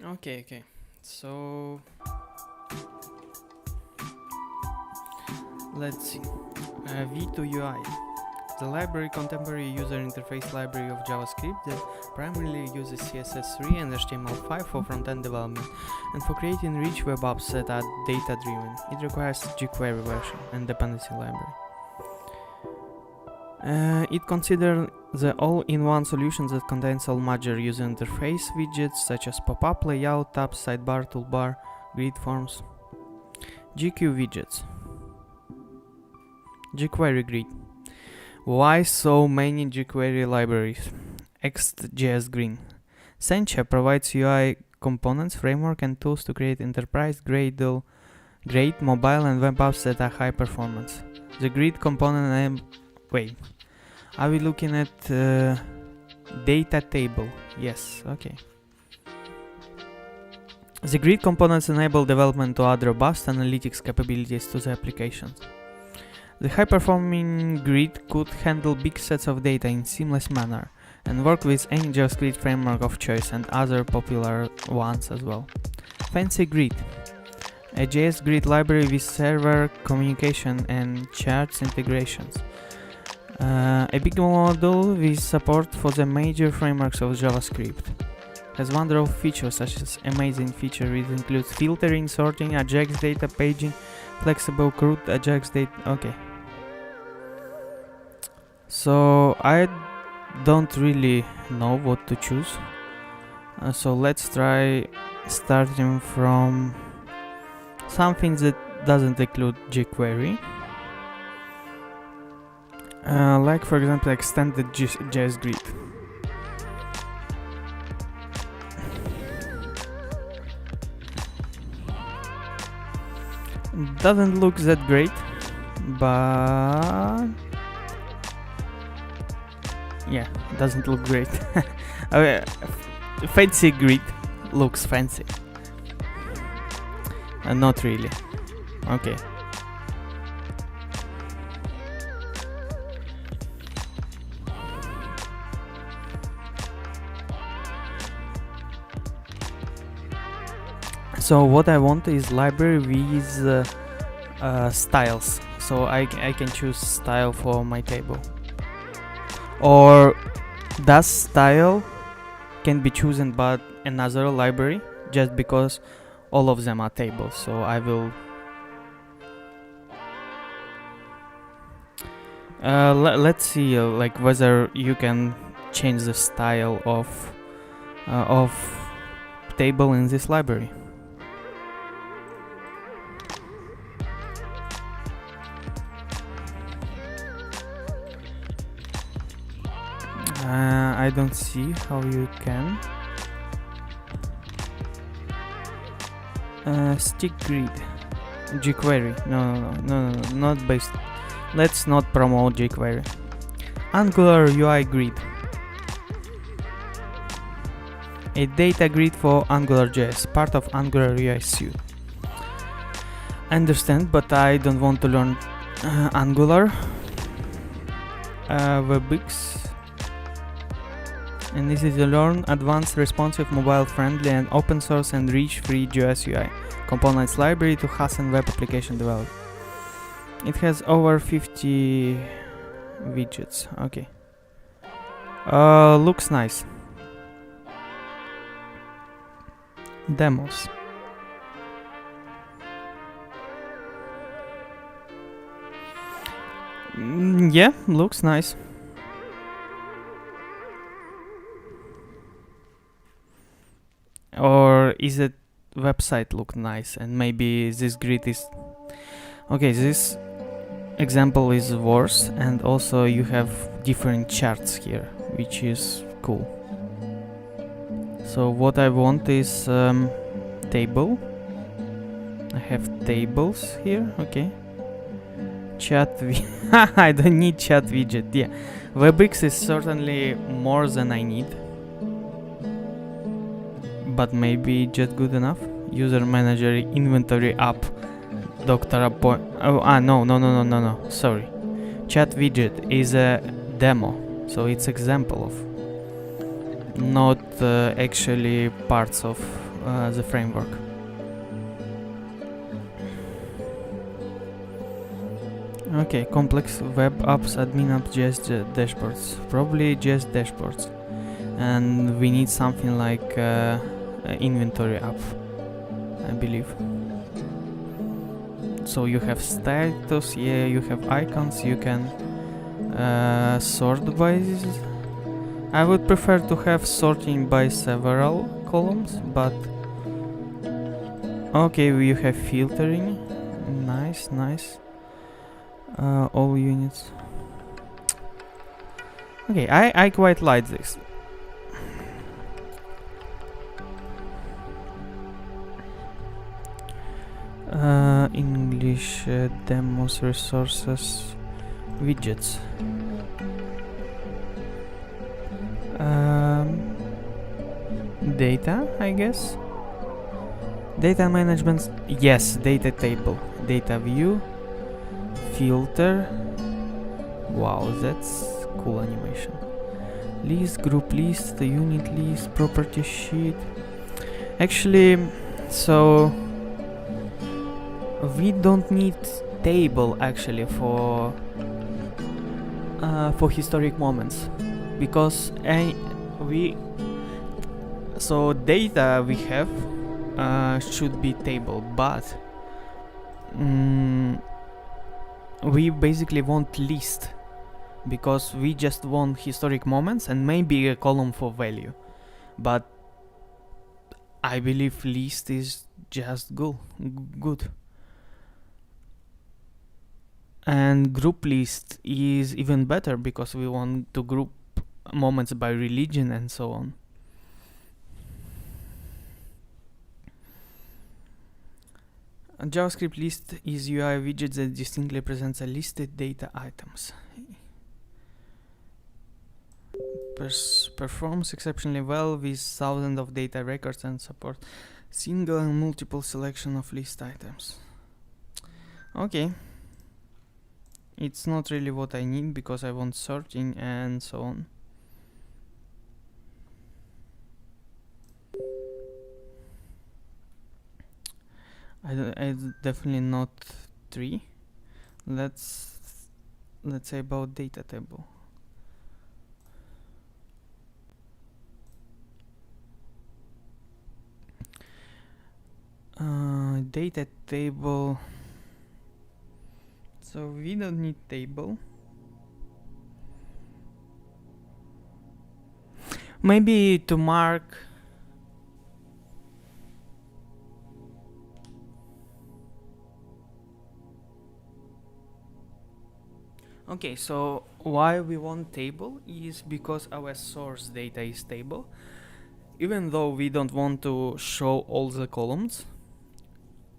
Okay. So let's see. V2 UI. The library contemporary user interface library of JavaScript that primarily uses CSS3 and HTML5 for front-end development and for creating rich web apps that are data-driven. It requires jQuery version and dependency library. It considers the all-in-one solution that contains all major user interface widgets such as pop-up, layout, tabs, sidebar, toolbar, grid forms. GQ widgets. jQuery grid. Why so many jQuery libraries? Next.js Green. Sencha provides UI components, framework and tools to create enterprise-grade mobile and web apps that are high performance. The grid component are we looking at data table? Yes, okay. The grid components enable development to add robust analytics capabilities to the applications. The high-performing grid could handle big sets of data in seamless manner and work with any JavaScript framework of choice and other popular ones as well. Fancy Grid. A JS grid library with server communication and charts integrations. A big module with support for the major frameworks of JavaScript. Has wonderful features such as amazing feature which includes filtering, sorting, Ajax data paging, flexible CRUD, Ajax data. Okay. So I don't really know what to choose. So let's try starting from something that doesn't include jQuery. Like for example extended JS grid. Doesn't look that great, but yeah, doesn't look great. Fancy grid looks fancy. Not really. Okay. So what I want is library with styles. So I can choose style for my table. Or that style can be chosen by another library just because all of them are tables. So I will let's see like whether you can change the style of table in this library. I don't see how you can. Stick grid. jQuery. No, not based. Let's not promote jQuery. Angular UI grid. A data grid for AngularJS, part of Angular UI suite. Understand, but I don't want to learn Angular. Webx. And this is a learn advanced, responsive, mobile-friendly, and open-source and rich-free JS UI components library to hasten web application development. It has over 50 widgets. Okay. Looks nice. Demos. Yeah, looks nice. Or is it website look nice and maybe this grid is okay? This example is worse, and also you have different charts here, which is cool. So what I want is table. I have tables here. Okay. Chat I don't need chat widget. Yeah, WebX is certainly more than I need, but maybe just good enough. User manager, inventory app, doctor appointment. Oh, no. Sorry. Chat widget is a demo, so it's example of, not actually parts of the framework. Okay, complex web apps, admin apps, just dashboards. Probably just dashboards. And we need something like inventory app, I believe. So you have status, yeah, you have icons, you can sort by this. I would prefer to have sorting by several columns, but okay, we have filtering. Nice, nice. All units. Okay, I quite like this. English demos, resources, widgets. Data, I guess. Data management. Yes, data table, data view, filter. Wow, that's cool animation. List, group list, the unit list, property sheet. Actually, so we don't need table actually for historic moments, because so data we have should be table, but we basically want list, because we just want historic moments and maybe a column for value, but I believe list is just good. And group list is even better, because we want to group moments by religion and so on. A JavaScript list is UI widget that distinctly presents a listed data items. Performs exceptionally well with thousands of data records and support single and multiple selection of list items. Okay. It's not really what I need, because I want sorting and so on. I definitely not 3. Let's say about data table. Data table. So we don't need table. Maybe to mark. Okay, so why we want table is because our source data is table. Even though we don't want to show all the columns,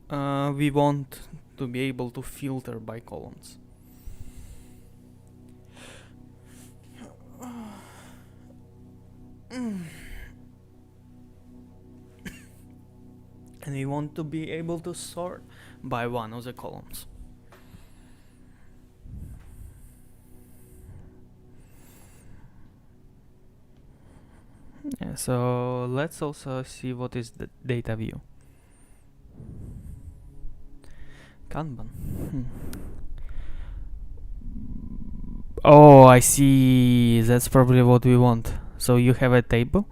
we want to be able to filter by columns. And we want to be able to sort by one of the columns. Yeah, so let's also see what is the data view. Kanban. Oh, I see. That's probably what we want. So you have a table.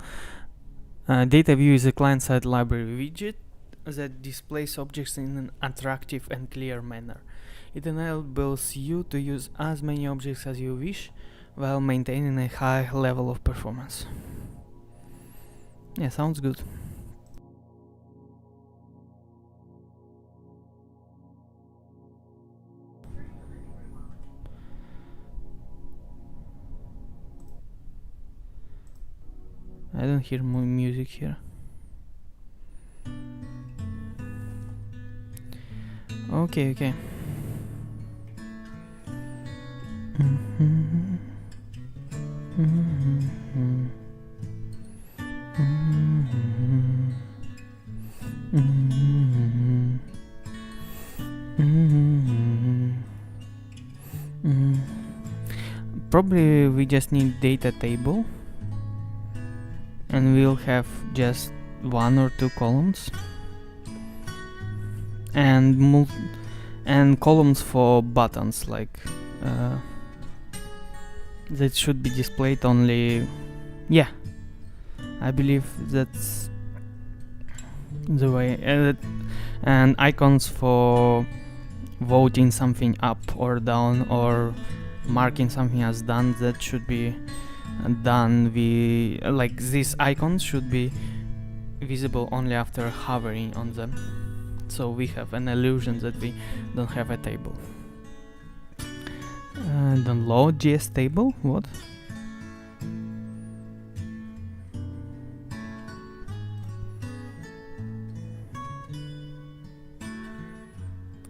Data view is a client-side library widget that displays objects in an attractive and clear manner. It enables you to use as many objects as you wish while maintaining a high level of performance. Yeah, sounds good. I don't hear more music here. Okay. Probably we just need data table, and we'll have just 1 or 2 columns, and columns for buttons, like that should be displayed only. Yeah, I believe that's the way. And icons for voting something up or down, or marking something as done. That should be done. Like these icons should be visible only after hovering on them, so we have an illusion that we don't have a table. Download GS table. What?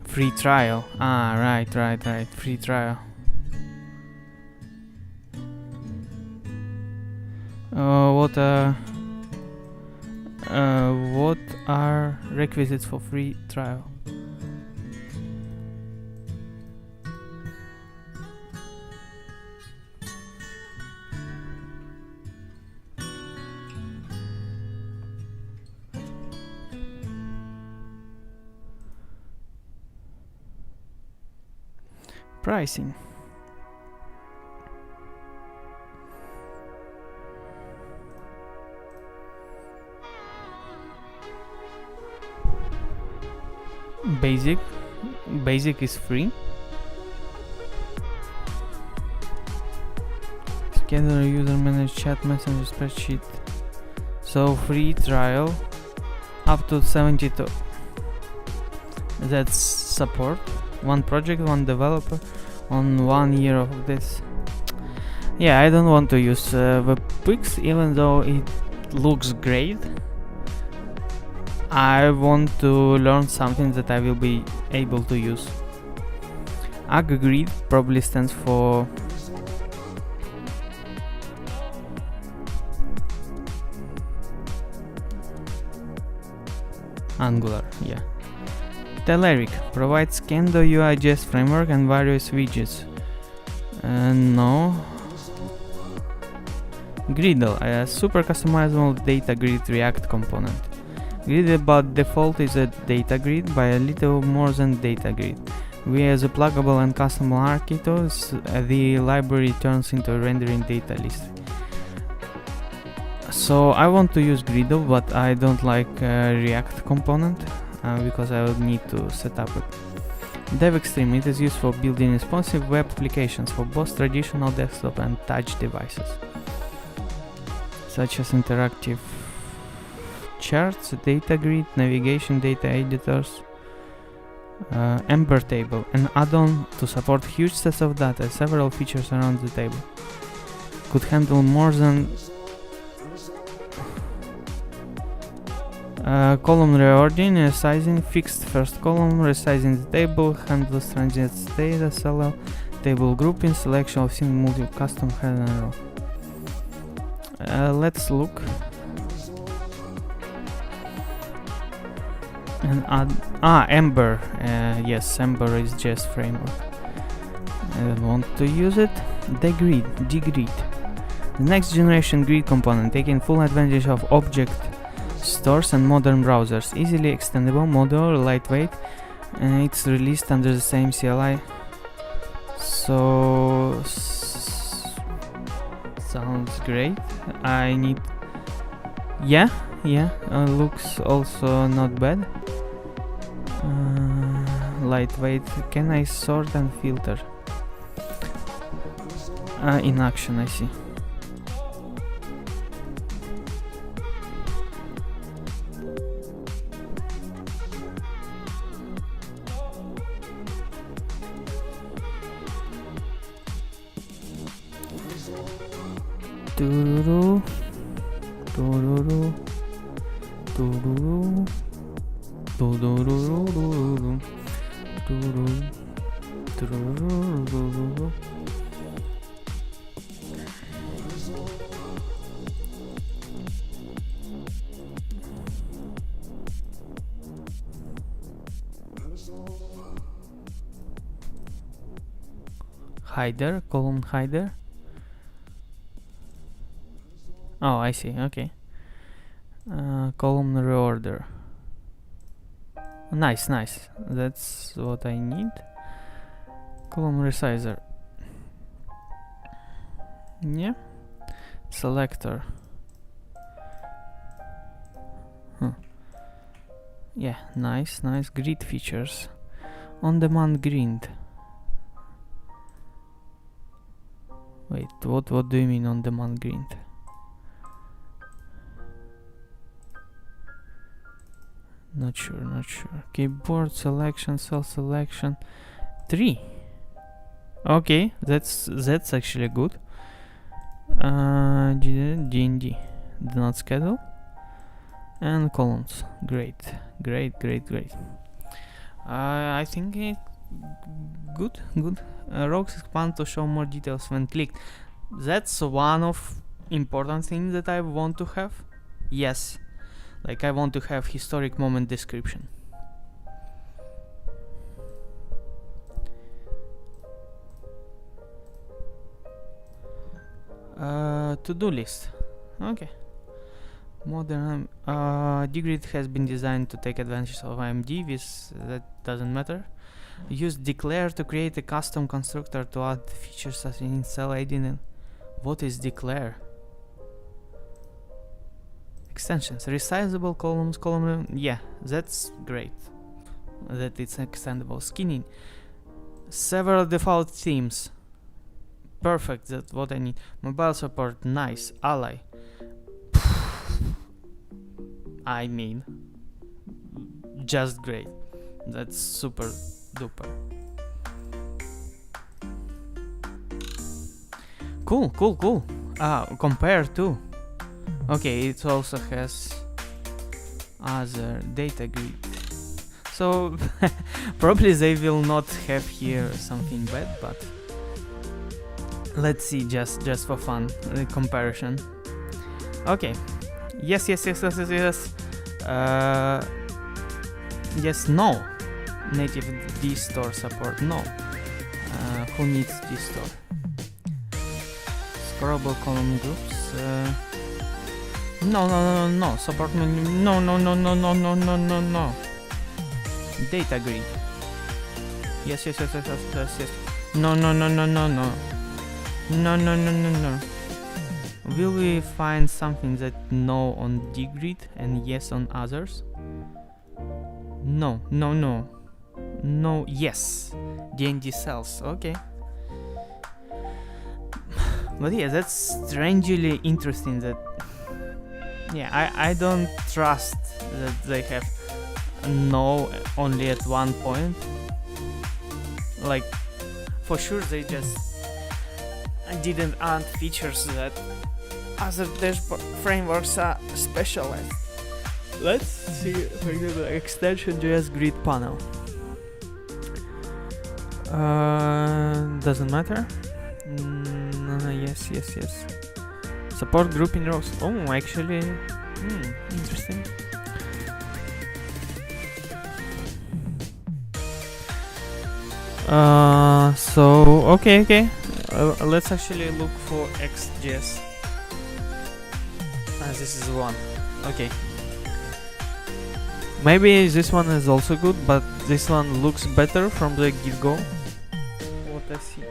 Free trial. Ah, right. Free trial. What are requisites for free trial? Pricing. Basic is free. Scheduler, user manage chat, messenger, spreadsheet. So free trial up to 72. That's support. One project, one developer on 1 year of this. Yeah, I don't want to use webpage, even though it looks great. I want to learn something that I will be able to use. AgGrid probably stands for Angular, yeah. Telerik provides Kendo UI.js framework and various widgets. No. Gridle, a super customizable data grid React component. Gridle by default is a data grid by a little more than data grid. Via the pluggable and customable architectures, the library turns into a rendering data list. So I want to use Gridle, but I don't like React component because I would need to set up it. DevExtreme, it is used for building responsive web applications for both traditional desktop and touch devices, such as interactive charts, data grid, navigation, data editors. Ember table, an add-on to support huge sets of data. Several features around the table could handle more than column reordering, resizing, fixed first column, resizing the table, handles transient data, solo, table grouping, selection of single, multiple, custom, head and row. Let's look and add Ember. Yes, Ember is JS framework. I don't want to use it. The grid, the next generation grid component, taking full advantage of object stores and modern browsers. Easily extendable, modular, lightweight, and it's released under the same CLI. So sounds great. I need. Yeah, looks also not bad. Lightweight. Can I sort and filter? In action, I see. Tururu, tururu, tururu, tururu, tururu, tururu. Hider, column hider. Oh, I see, okay. Column reorder. Nice, nice. That's what I need. Column resizer. Yeah. Selector. Yeah, nice, nice. Grid features. On-demand grid. Wait, what do you mean on-demand grid? Not sure, not sure. Keyboard selection, cell selection. 3. Okay, that's actually good. D&D. Do not schedule. And columns. Great, great, great, great. I think it good. Rogues expand to show more details when clicked. That's one of important things that I want to have. Yes, like I want to have historic moment description. To-do list. Okay. Modern dgrid has been designed to take advantage of AMD. That doesn't matter. Use declare to create a custom constructor to add features such as in cell adding. What is declare? Extensions. Resizable columns. Yeah, that's great. That it's extendable. Skinning. Several default themes. Perfect. That's what I need. Mobile support. Nice. Ally. I mean, just great. That's super duper. Cool. Compare to. Okay, it also has other data grid. So probably they will not have here something bad, but let's see, just for fun, the comparison. Okay. Yes. Yes, no. Native D-store support, no. Who needs D-store? Scrollable column groups. No. Support menu. No. Data grid. Yes. No. No. Will we find something that no on dgrid and yes on others? No, yes. D&D cells, okay. But yeah, that's strangely interesting that... Yeah, I don't trust that they have no only at one point. Like, for sure they just didn't add features that other dashboard frameworks are specialized. Let's see, for example, extension JS grid panel. Doesn't matter. Yes. Support group in rows. Oh, actually, interesting. So okay. Let's actually look for XJS. This is one. Okay. Maybe this one is also good, but this one looks better from the get-go. What I see.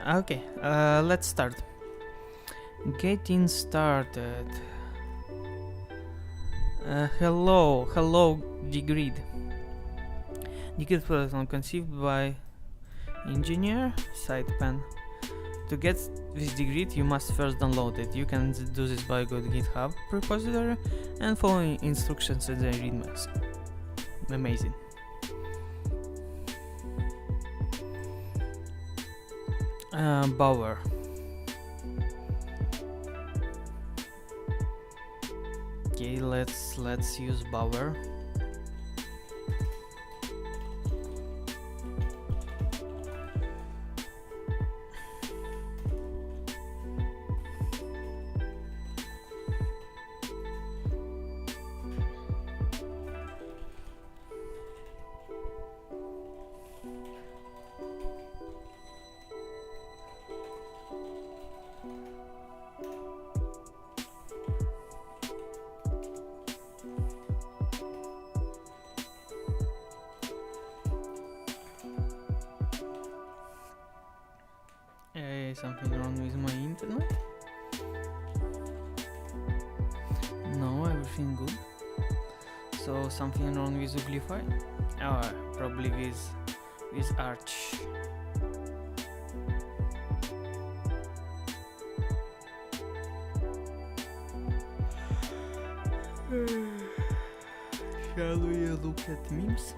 Okay, let's start. Getting started. Hello, Degreed. Degreed platform conceived by engineer Sidepen. To get this Degreed, you must first download it. You can do this by going to GitHub repository and following instructions in the readmes. Amazing. Bower. Okay, let's use Bower. Something wrong with my internet? No, everything good. So something wrong with Uglify? Oh, probably with Arch. Shall we look at memes?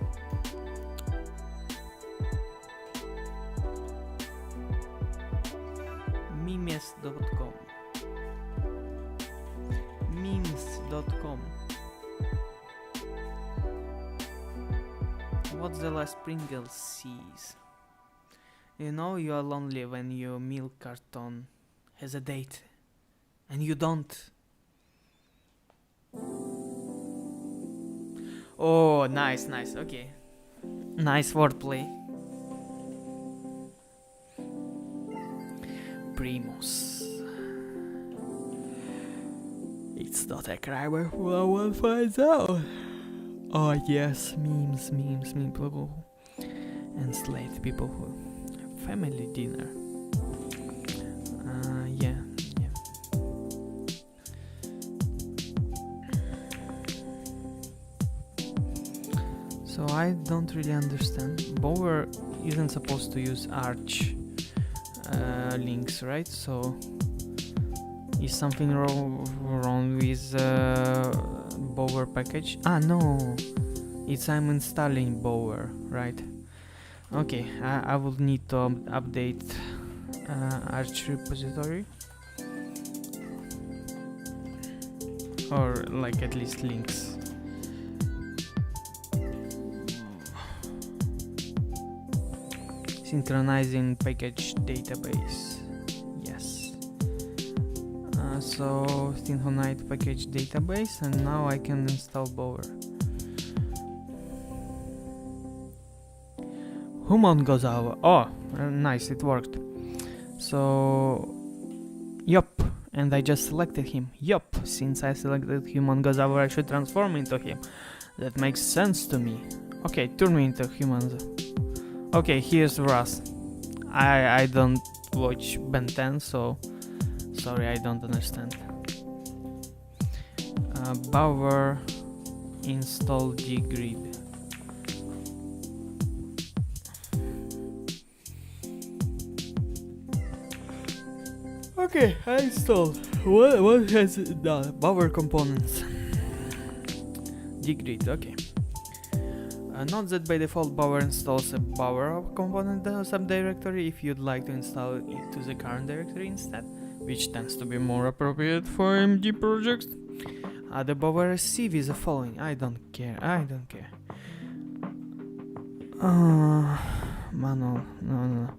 Memes.com. Memes.com. What's the last Pringles sees? You know you are lonely when your milk carton has a date and you don't. Oh, nice, okay. Nice wordplay. Primus. It's not a crime if no one finds out. Oh yes, memes, people who enslaved people who family dinner. Yeah. So I don't really understand. Bower isn't supposed to use Arch links, right? So is something wrong with Bower package? No, it's I'm installing Bower, right? Okay, I will need to update Arch repository, or like at least links. Synchronizing package database. Yes. So synchronize package database, and now I can install Bower. Human goes over. Oh, nice, it worked. So, yup, and I just selected him. Yup, since I selected human goes over, I should transform into him. That makes sense to me. Okay, turn me into humans. Okay, here's Russ. I don't watch Ben 10, so sorry, I don't understand. Bower install Degreed. Okay, I installed. What has it done? Bower components. Degreed, okay. Note that by default Bower installs a Bower component subdirectory if you'd like to install it to the current directory instead, which tends to be more appropriate for MD projects. The Bower Civ is the following. I don't care. Manual, no.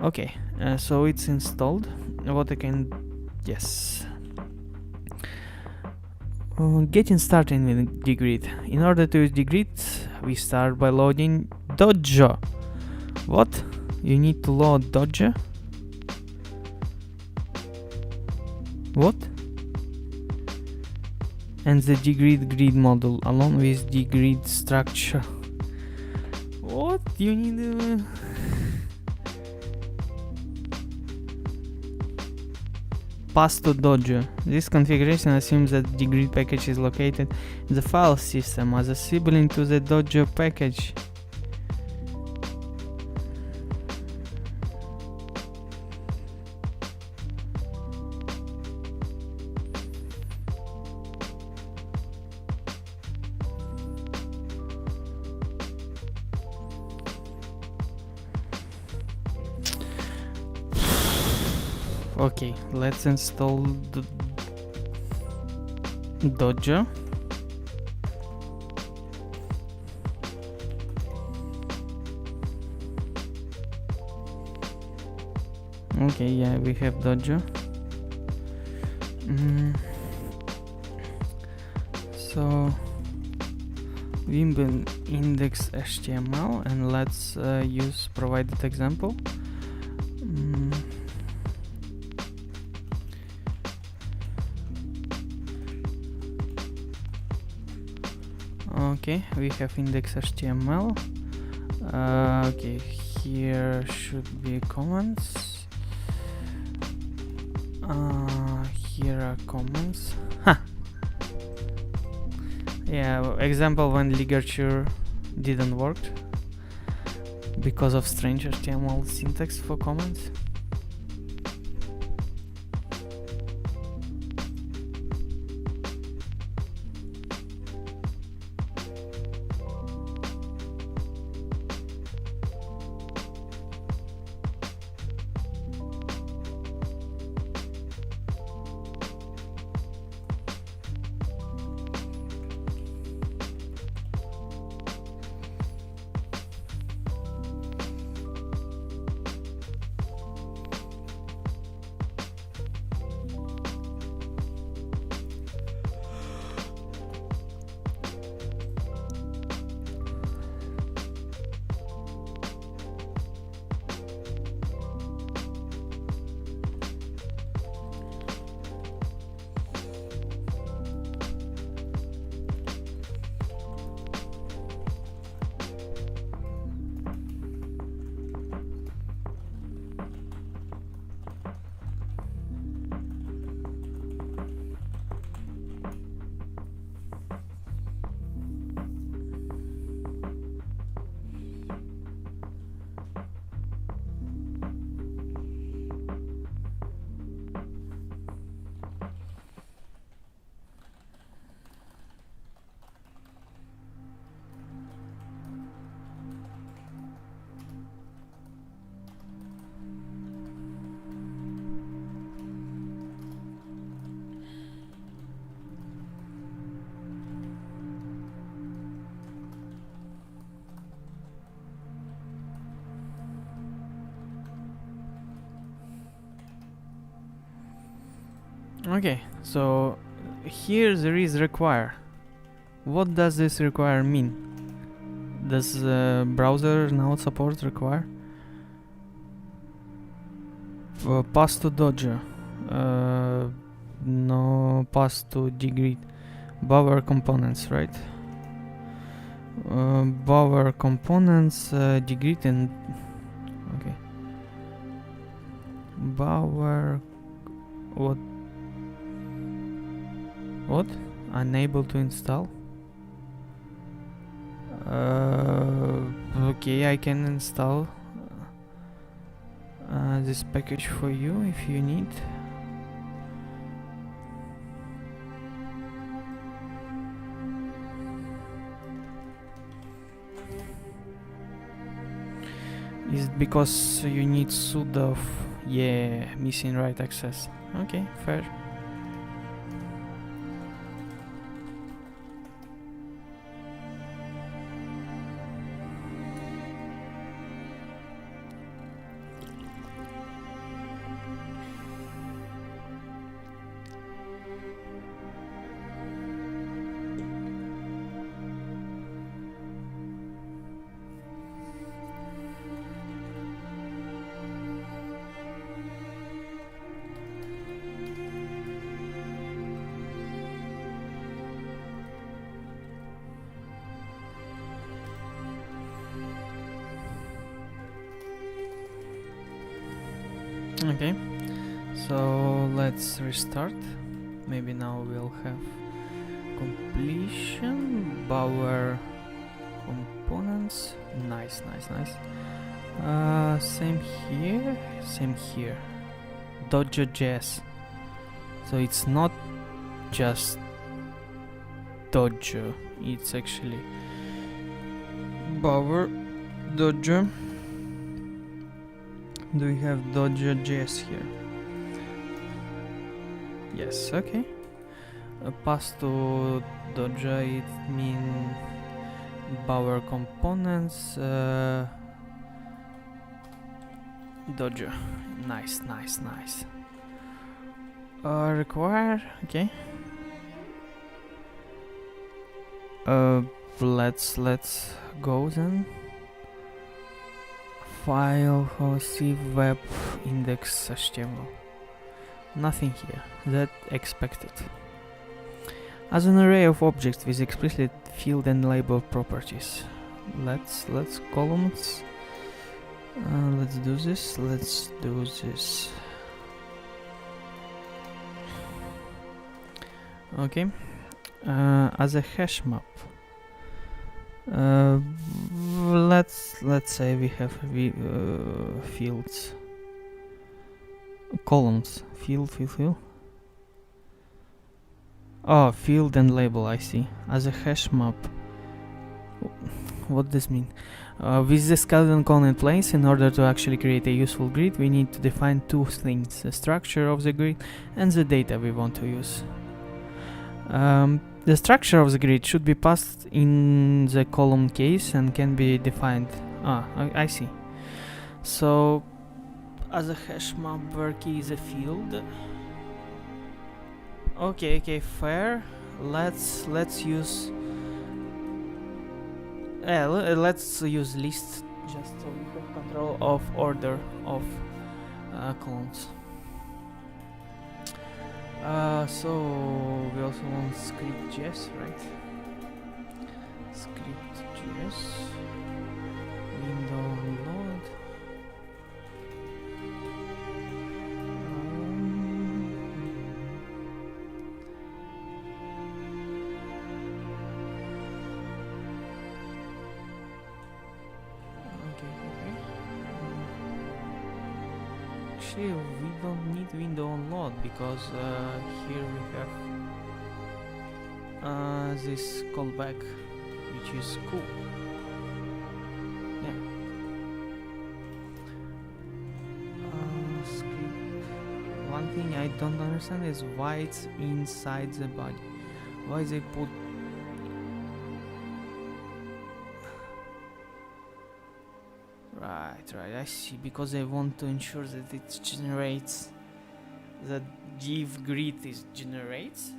Okay, so it's installed. What I can, yes. Getting started with Degreed. In order to use Degreed, we start by loading Dojo. What? You need to load Dojo? What? And the Degreed grid module along with Degreed structure. What? You need pass to Dojo. This configuration assumes that the grid package is located in the file system as a sibling to the Dojo package. Okay, let's install Dojo. Okay, yeah, we have Dojo. So Vim index HTML, and let's use provided example. Okay, we have index HTML. Okay, here should be comments. Here are comments. Yeah, example when ligature didn't work because of strange HTML syntax for comments. Okay, so here there is require. What does this require mean? Does the browser now support require? Pass to Dojo. No, pass to dgrid. Bower components, right? Bower components, dgrid and okay. Bower. What? Unable to install? Okay, I can install this package for you if you need. Is it because you need sudo? Yeah, missing right access. Okay, fair. Okay, so let's restart. Maybe now we'll have completion, Bower components. Nice. Same here. Dojo.js. So it's not just Dojo, it's actually Bower Dojo. Do we have Dojo.js here? Yes, okay. Pass to Dojo, it means Bower components. Dojo. Nice. Require, okay. Let's go then. File Civ web index HTML. Nothing here. That expected. As an array of objects with explicit field and label properties. Let's columns. Let's do this. Okay. As a hash map. Let's say we have fields, columns, field. Oh, field and label. I see. As a hash map. What does this mean? With the skeleton call in place, in order to actually create a useful grid, we need to define two things: the structure of the grid and the data we want to use. The structure of the grid should be passed in the column case and can be defined. I see. So, as a hash map, where key is a field. Okay, fair. Let's use. Let's use list just so we have control of order of columns. So we also want script.js, right? Script.js, window load. Okay. Actually, we don't need window on load because here we have this callback, which is cool. Yeah. Script. One thing I don't understand is why it's inside the body. Why they put. Right, I see, because I want to ensure that it generates, that div grid generates,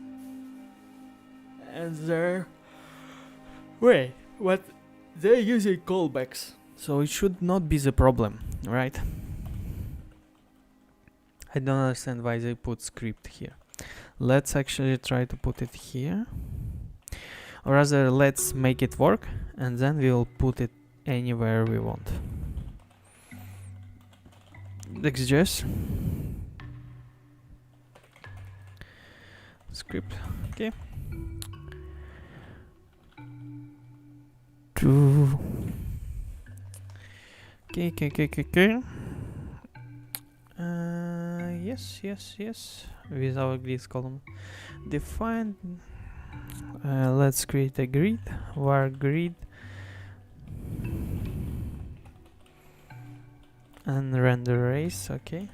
and they're using callbacks, so it should not be the problem, right? I don't understand why they put script here. Let's actually try to put it here, or rather let's make it work, and then we'll put it anywhere we want. Next.js script, okay. Okay. Yes. With our grids column, define. Let's create a grid. Var grid. And render race, okay.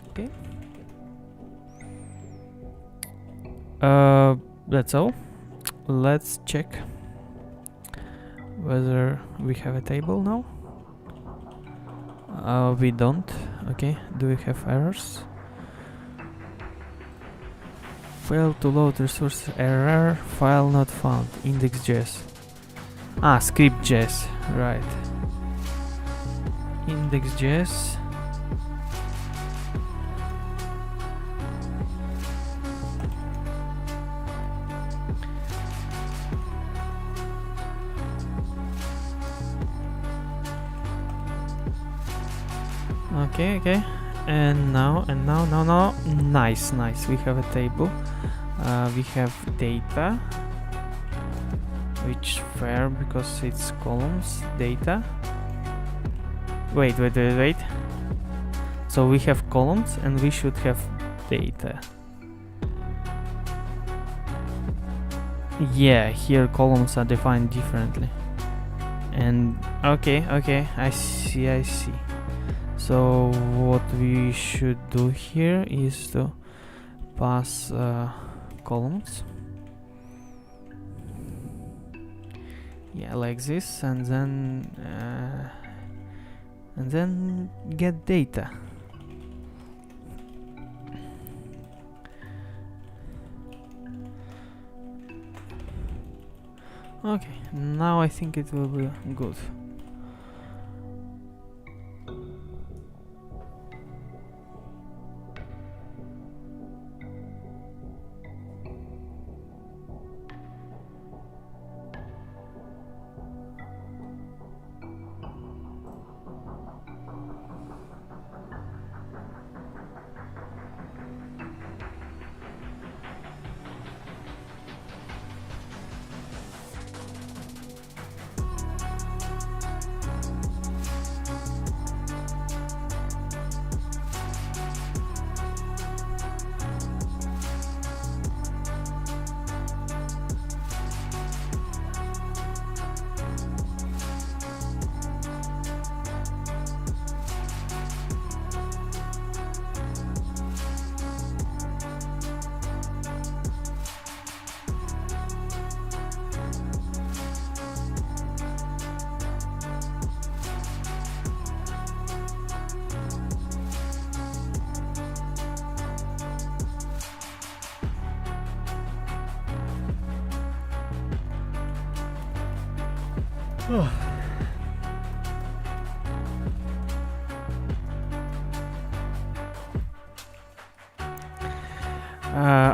Okay. That's all. Let's check whether we have a table now. We don't. Okay, do we have errors? Fail to load resource error, file not found, index.js. Script.js, right. index.js. Okay, and now, nice, we have a table, we have data, which fair because it's columns, data, wait, so we have columns and we should have data. Yeah, here columns are defined differently, and okay, I see. So what we should do here is to pass columns, yeah, like this, and then get data. Okay, now I think it will be good.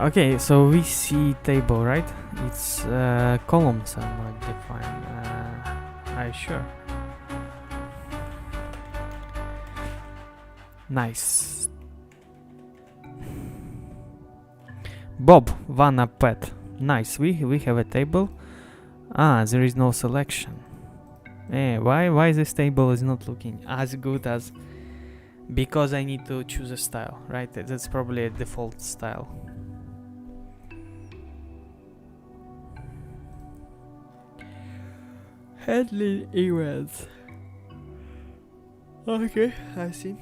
Okay, so we see table, right? It's columns are not defined. Are you sure? Nice. Bob, wanna pet. Nice. We have a table. There is no selection. Why this table is not looking as good as? Because I need to choose a style, right? That's probably a default style. Handling events. Okay, I see.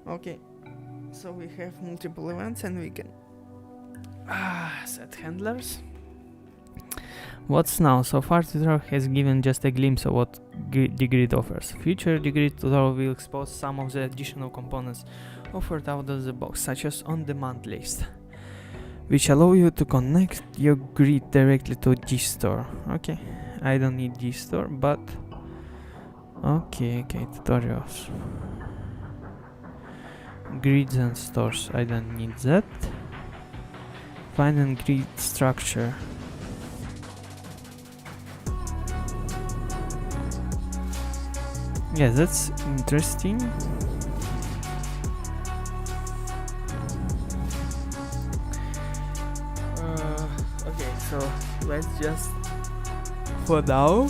Okay, so we have multiple events and we can set handlers. What's now? So far tutorial has given just a glimpse of what the grid offers. Future the grid tutorial will expose some of the additional components offered out of the box, such as on-demand list, which allow you to connect your grid directly to gstore. Okay, I don't need gstore, but okay, tutorials. Grids and stores, I don't need that. Find and grid structure. Yeah, that's interesting. Okay, so let's just, for now,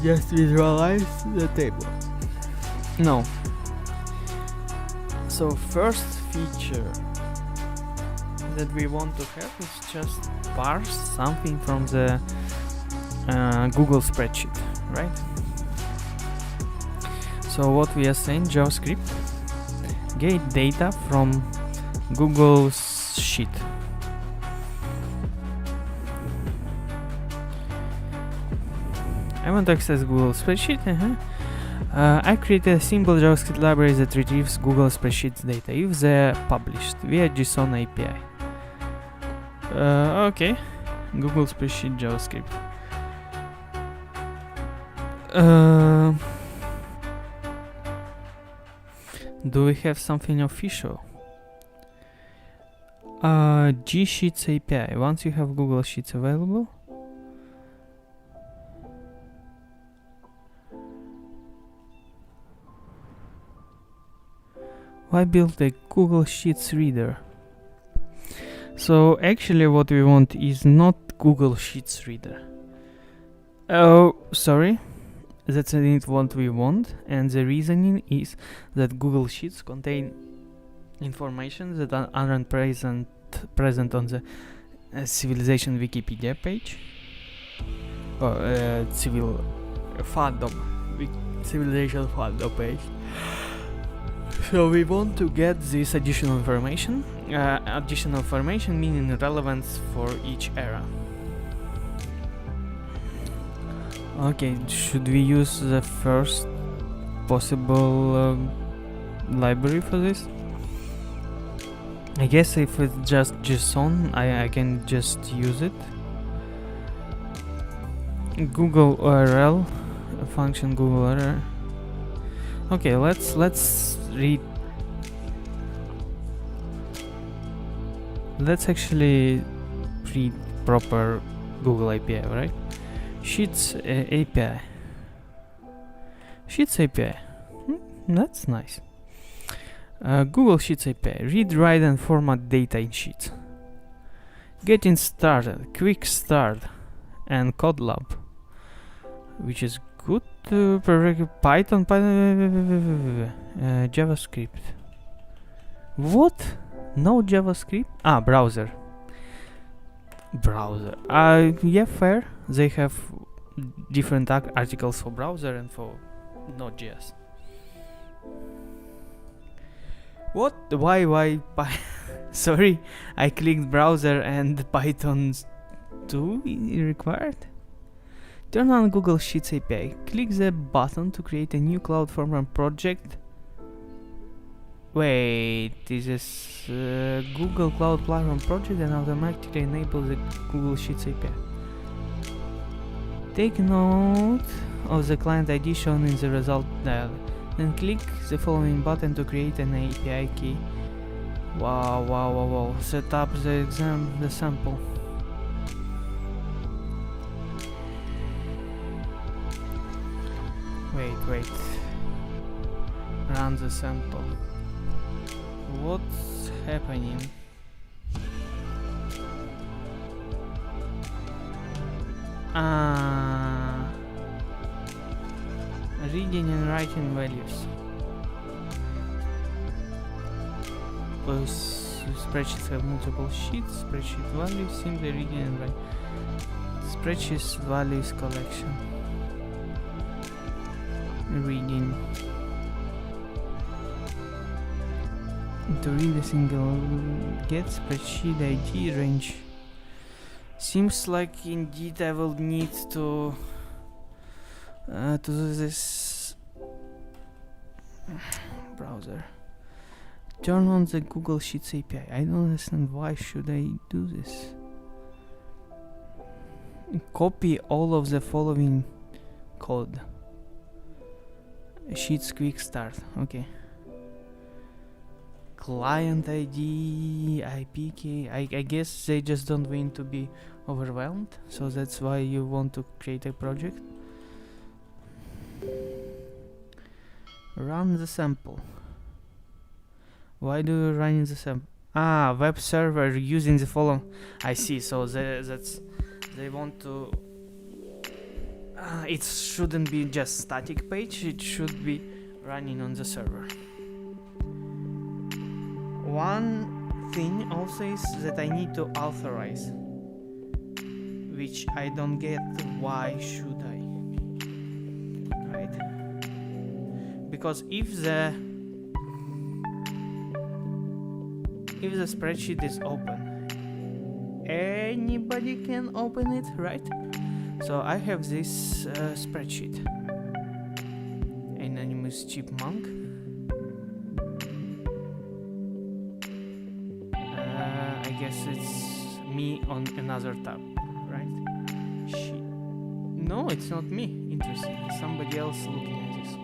just visualize the table. No. So first feature that we want to have is just parse something from the Google spreadsheet, right? So what we are saying, JavaScript, get data from Google Sheet. I want to access Google spreadsheet. I created a simple JavaScript library that retrieves Google Spreadsheets data if they're published via JSON API. Okay, Google Spreadsheet JavaScript. Do we have something official? G Sheets API. Once you have Google Sheets available, why build a Google Sheets reader? So actually what we want is not Google Sheets reader. Oh, sorry. That's not what we want, and the reasoning is that Google Sheets contain information that aren't present on the Civilization Wikipedia page, or Civilization fandom page. So we want to get this additional information. Additional information meaning relevance for each era. Okay, should we use the first possible library for this? I guess if it's just JSON, I can just use it. Google URL function Google URL. Okay, let's read. Let's actually read proper Google API, right? Sheets API. Sheets API. That's nice. Google Sheets API. Read, write, and format data in Sheets. Getting started. Quick start. And Code Lab. Which is good. Python. JavaScript. What? No JavaScript? Browser. Yeah, fair. They have different articles for browser and for Node.js. What? Why? Sorry, I clicked browser and Python 2 required. Turn on Google Sheets API. Click the button to create a new CloudFormers project. Wait, this is Google Cloud Platform project and automatically enable the Google Sheets API. Take note of the client ID shown in the result dialog. Then click the following button to create an API key. Wow. Set up the sample. Wait. Run the sample. What's happening? Reading and writing values. Spreadsheets have multiple sheets. Spreadsheet values, simply reading and writing. Spreadsheet values collection. Reading. To read a single get spreadsheet ID range. Seems like indeed I will need to do this. Browser. Turn on the Google Sheets API. I don't understand why should I do this. Copy all of the following code. Sheets quick start. Okay. Client ID, IP key. I guess they just don't want to be overwhelmed, so that's why you want to create a project. Run the sample. Why do you run the sample? Web server using the following. I see. So they want to. It shouldn't be just static page. It should be running on the server. One thing also is that I need to authorize, which I don't get. Why should I? Right? Because if the spreadsheet is open, anybody can open it, right? So I have this spreadsheet, and name is Chipmunk. I guess it's me on another tab, right? No, it's not me. Interesting. Somebody else looking at this.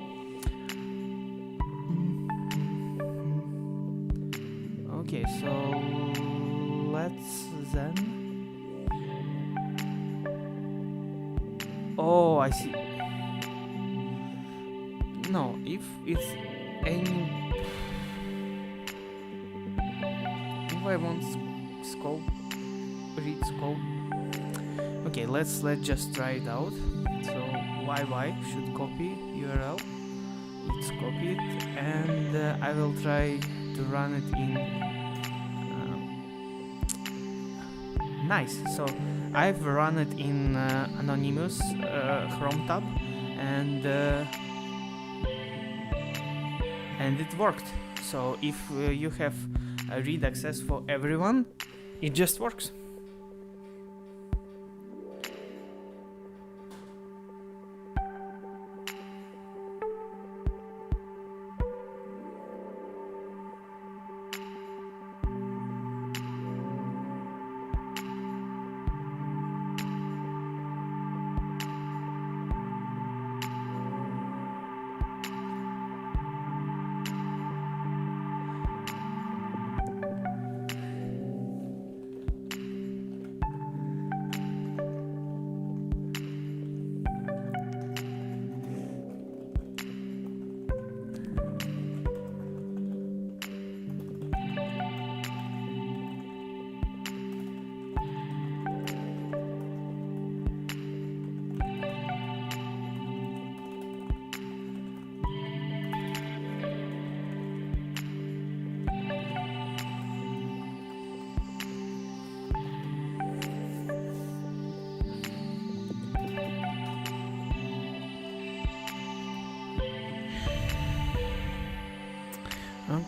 Okay, so let's then. Oh, I see. No, if it's any. If I want scope, read scope. Okay, let's just try it out. So YY should copy URL. It's copied, and I will try to run it in. Nice. So I've run it in anonymous Chrome tab, and it worked. So if you have read access for everyone, it just works.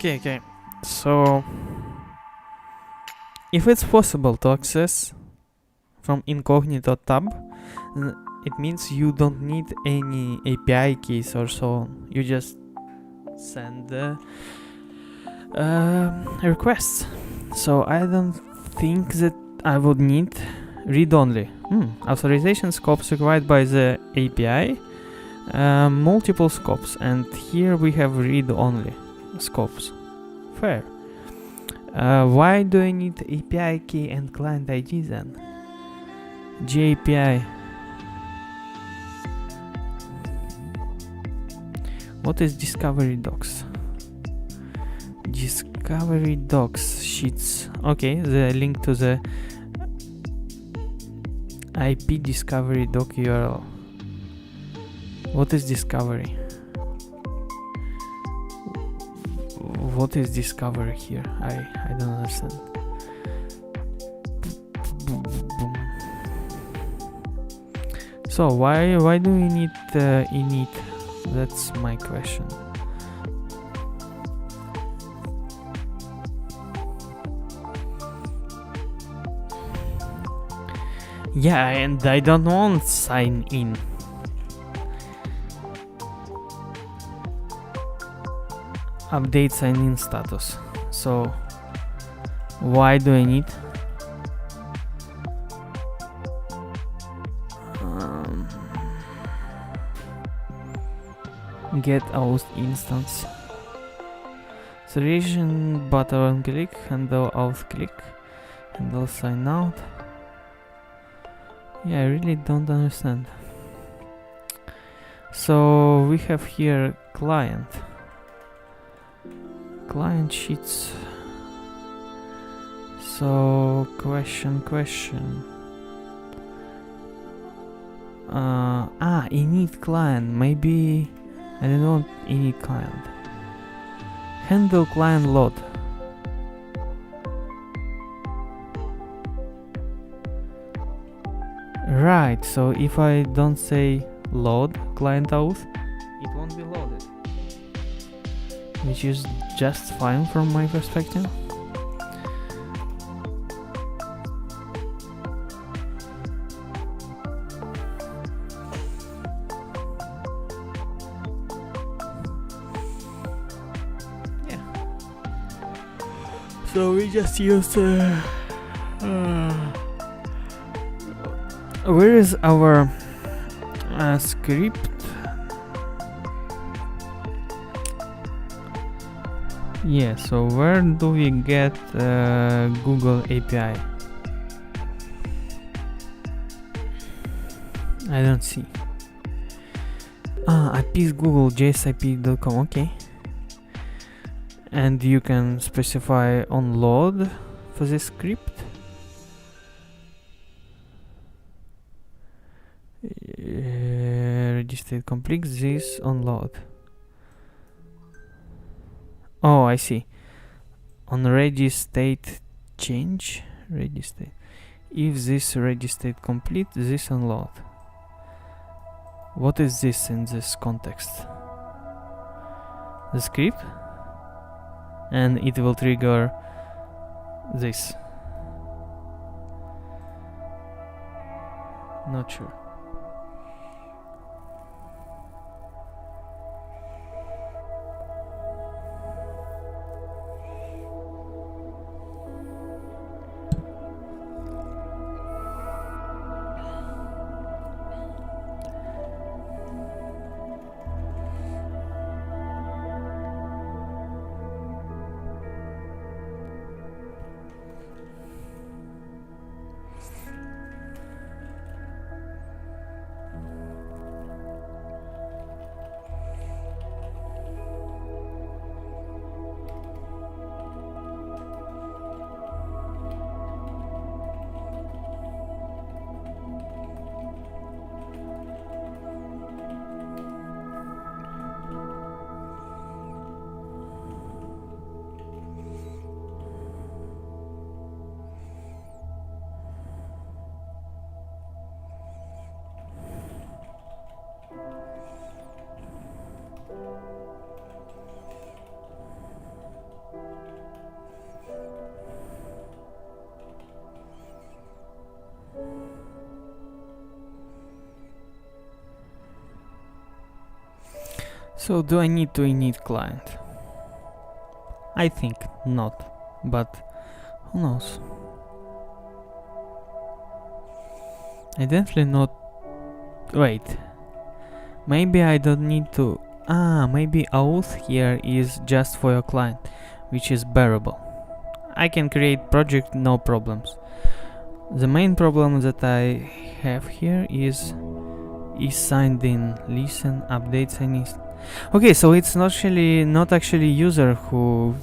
Okay. So if it's possible to access from incognito tab, it means you don't need any API keys or so on. You just send requests. So I don't think that I would need read-only. Authorization scopes required by the API, multiple scopes, and here we have read-only scopes. Fair. Why do I need API key and client ID then? GAPI. What is discovery docs? Discovery docs sheets. Okay, the link to the IP discovery doc URL. What is discovery? What is discovery here? I don't understand. So why do we need init? That's my question. Yeah, and I don't want sign in. Update sign in status. So why do I need get auth instance? Selection button click, handle auth click, handle sign out. Yeah, I really don't understand. So we have here client sheets. So question init client. Maybe I don't want init client. Handle client load. Right, so if I don't say load client auth, it won't be loaded, which is just fine from my perspective. So we just use where is our script? Yeah, so where do we get Google API? I don't see. IP is Google JSIP.com, okay. And you can specify on load for this script. Register complete this on load. Oh, I see. On ready state change, ready state. If this ready state complete, this on load. What is this in this context? The script? And it will trigger this. Not sure. So do I need to init client? I think not, but who knows? I definitely not. Wait, maybe I don't need to. Maybe auth here is just for your client, which is bearable. I can create project, no problems. The main problem that I have here is signed in, listen, updates any. Okay, so it's not actually user who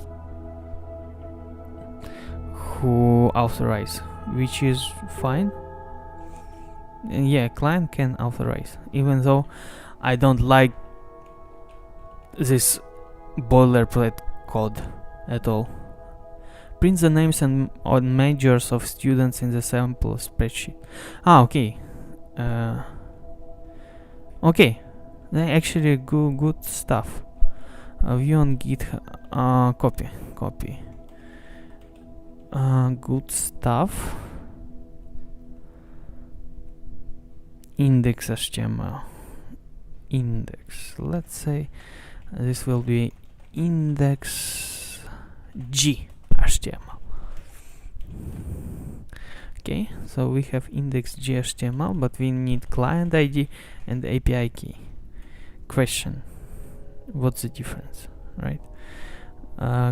authorize, which is fine. And yeah, client can authorize, even though I don't like this boilerplate code at all. Print the names and majors of students in the sample spreadsheet. Okay. Okay. Actually good stuff. View on GitHub. Copy. Good stuff. Index HTML. Index. Let's say this will be index G HTML. Okay, so we have index G HTML, but we need client ID and API key. Question: what's the difference, right?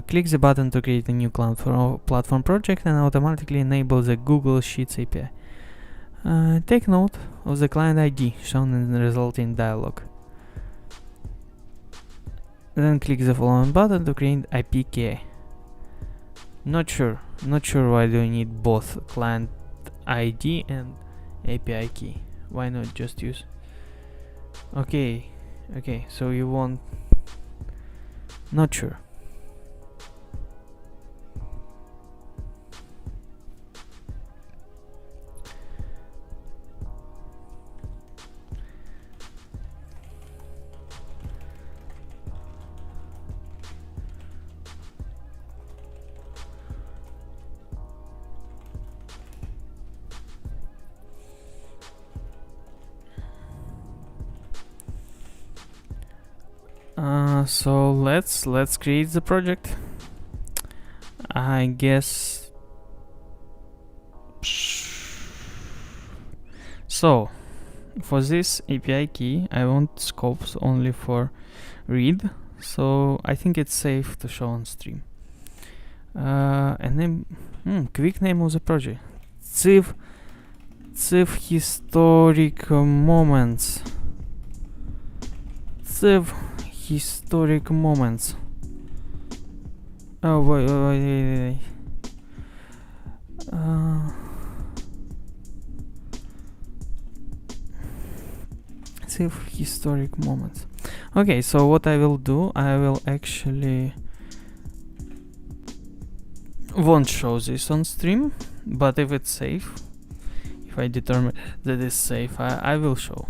Click the button to create a new cloud platform project and automatically enable the Google Sheets API. Take note of the client ID shown in the resulting dialog. Then click the following button to create IP key. Not sure why do you need both client ID and API key. Why not just use? Okay, so you want. Not sure. So let's create the project. I guess. So for this API key, I want scopes only for read, so I think it's safe to show on stream. And then quick name of the project: Civ historic moments. Civ historic moments. Oh wait. Civ historic moments. Okay, so what I will do, I will actually won't show this on stream, but if it's safe, if I determine that it's safe, I will show.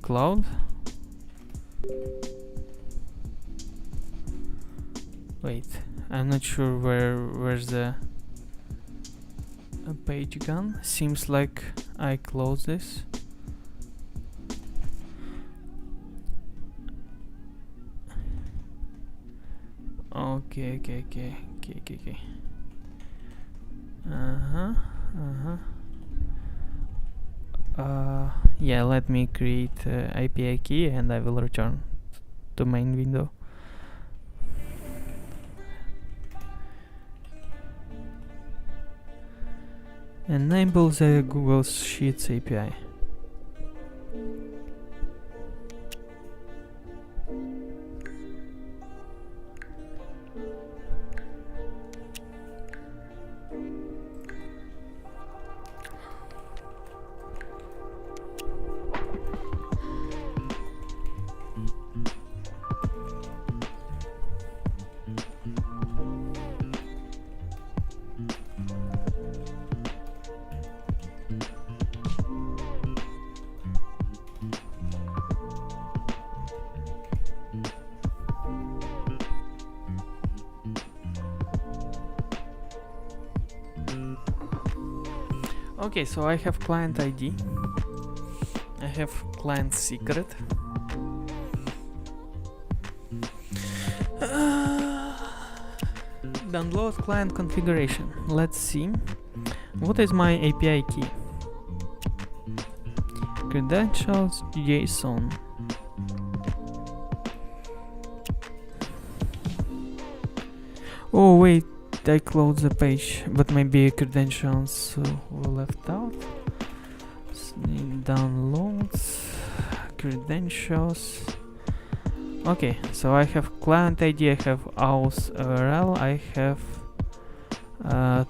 Cloud. Wait, I'm not sure where's the page gone. Seems like I close this. Okay. Yeah, let me create API key and I will return to main window. Enable the Google Sheets API. Okay, so I have client ID, I have client secret, download client configuration. Let's see, what is my API key? Credentials JSON. Oh wait, I closed the page, but maybe credentials were left out. Downloads, credentials. Okay, so I have client ID, I have auth URL, I have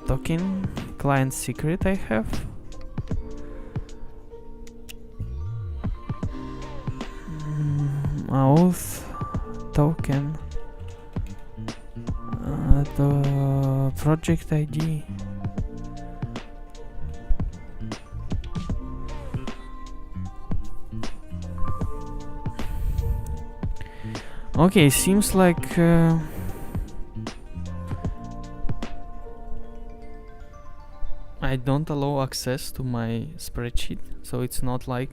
token, client secret I have. Auth, token, the project ID. Okay, seems like I don't allow access to my spreadsheet, so it's not like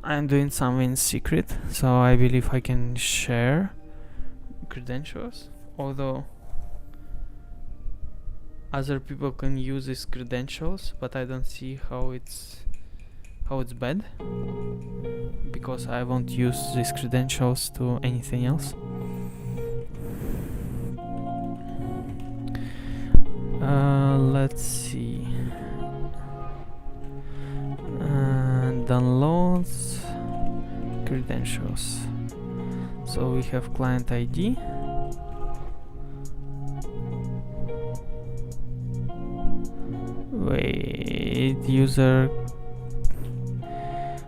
I'm doing something secret. So I believe I can share credentials, although other people can use these credentials, but I don't see how it's bad, because I won't use these credentials to anything else. Let's see. Downloads, credentials. So we have client ID. Wait, user.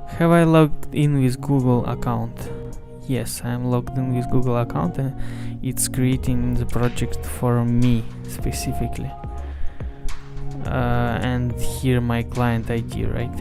Have I logged in with Google account? Yes, I'm logged in with Google account and it's creating the project for me specifically. And here my client ID, right?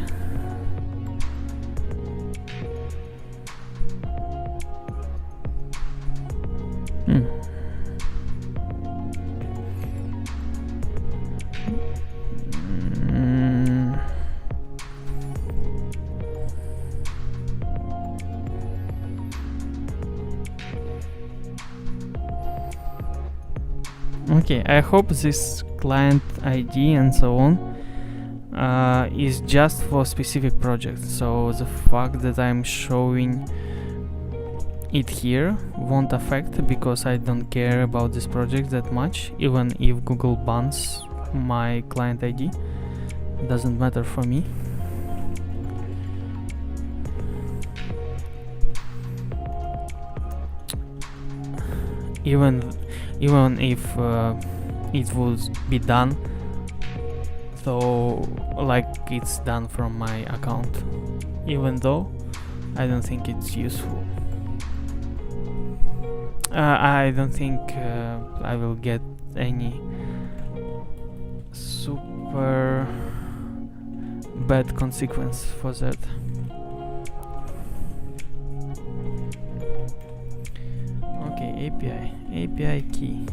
Okay, I hope this client ID and so on is just for specific projects, so the fact that I'm showing it here won't affect, because I don't care about this project that much. Even if Google bans my client ID, doesn't matter for me. Even if it would be done, so like it's done from my account, even though I don't think it's useful. I don't think I will get any super bad consequence for that. Okay, API key.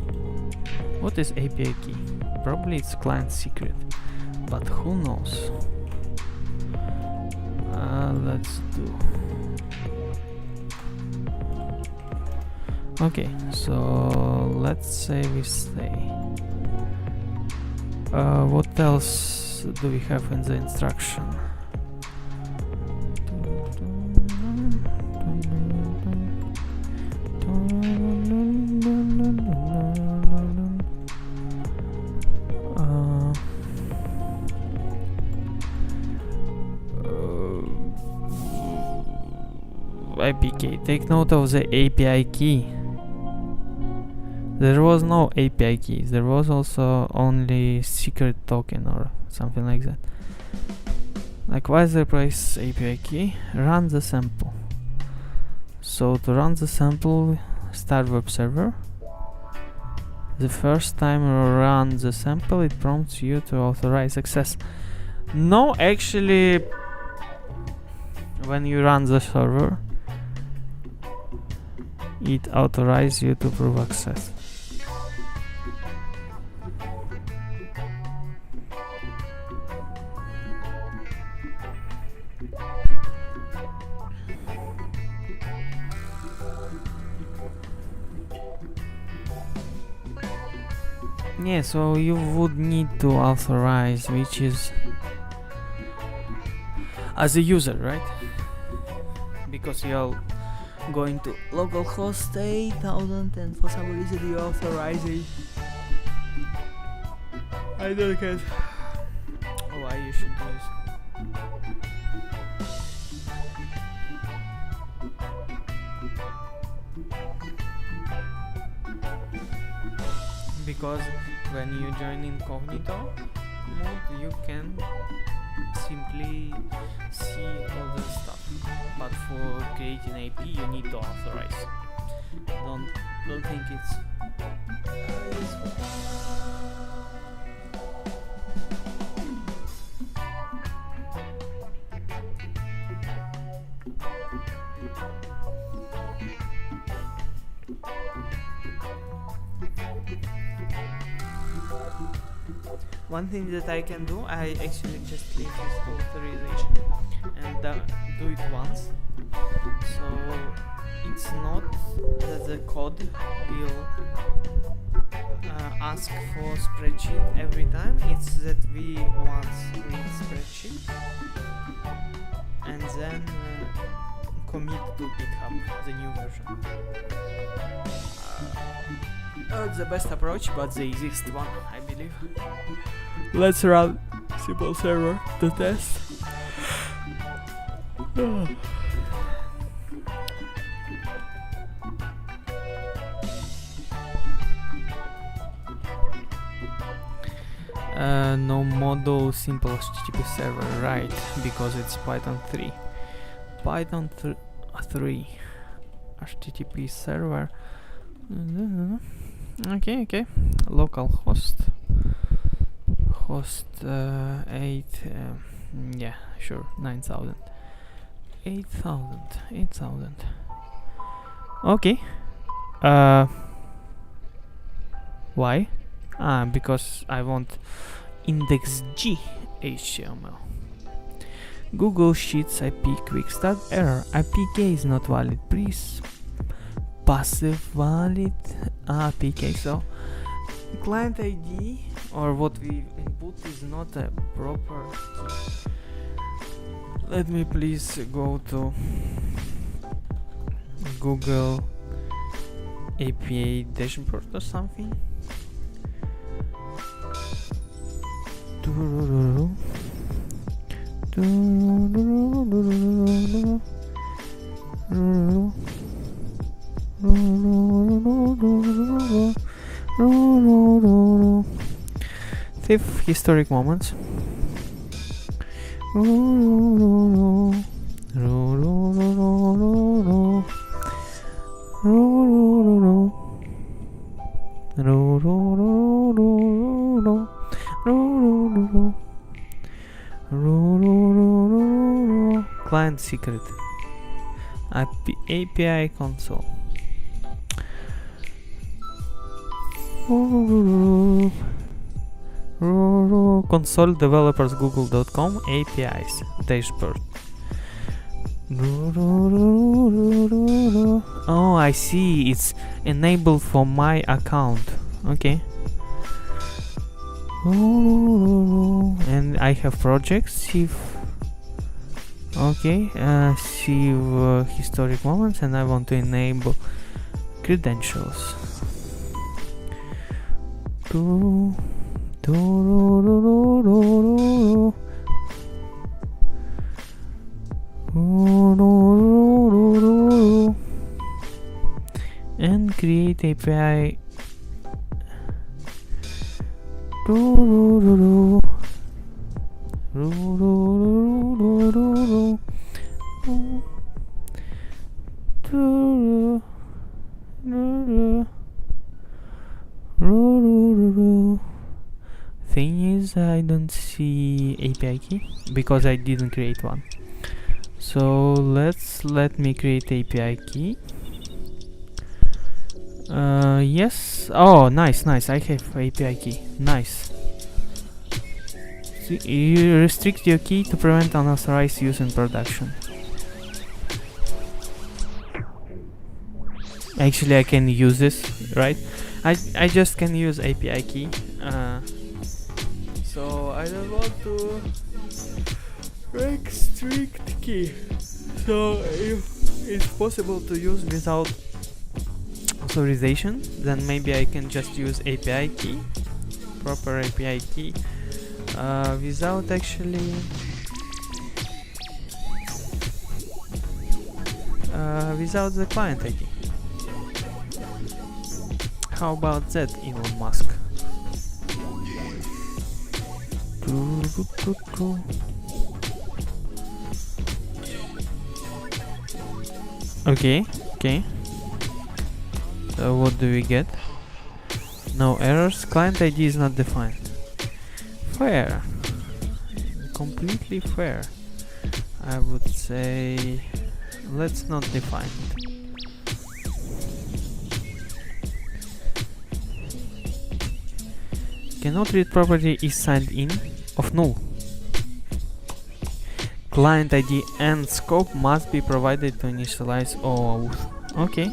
What is API key? Probably it's client secret, but who knows? Let's do. Okay, so let's say we stay. What else do we have in the instruction? APK. Take note of the API key. There was no API key. There was also only secret token or something like that. Likewise, replace API key. Run the sample. So to run the sample, start web server. The first time you run the sample, it prompts you to authorize access. No, actually, when you run the server, it authorizes you to prove access. Yeah, so you would need to authorize, which is as a user, right? Because you're going to localhost 8000 and for some reason you authorize it. I don't get why you should do this. Because when you join incognito mode, you can simply see all the stuff, but for creating IP you need to authorize. Don't think it's one thing that I can do, I actually just leave this authorization and do it once. So it's not that the code will ask for spreadsheet every time. It's that we once read spreadsheet and then commit to GitHub the new version. It's the best approach, but the easiest one, I believe. Let's run simple server to test. No module simple HTTP server, right? Because it's Python 3. Python 3 HTTP server. Okay. Localhost. Host 8. Yeah, sure. 9000. 8000. Okay. Why? Because I want index G HTML. Google Sheets IP quick start error. IPK is not valid. Please passive valid APK. So Client ID or what we input is not a proper key. Let me please go to Google API dashboard or something. Civ historic moments. Client secret. API console. Console developers google.com APIs dashboard. Oh, I see, it's enabled for my account. Okay. And I have projects, Civ. Okay, Civ historic moments, and I want to enable credentials. And create API. Thing is, I don't see API key because I didn't create one. So let me create API key. Yes. Oh, nice. I have API key. Nice. So you restrict your key to prevent unauthorized use in production. Actually, I can use this, right? I just can use API key. So I don't want to restrict key. So if it's possible to use without authorization, then maybe I can just use API key, proper API key, without actually without the client ID. How about that, Elon Musk? Okay. So what do we get? No errors. Client ID is not defined. Fair. Completely fair. I would say let's not define it. Cannot read property is signed in of null. Client ID and scope must be provided to initialize OAuth. Okay.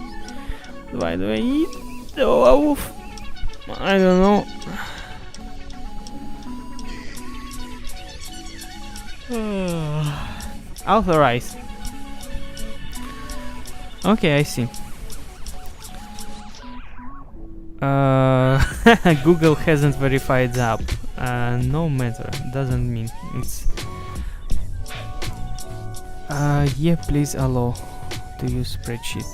Why do I need the OAuth? I don't know. Authorize. Okay, I see. Google hasn't verified the app. No matter, doesn't mean it's. Yeah, please allow to use spreadsheet.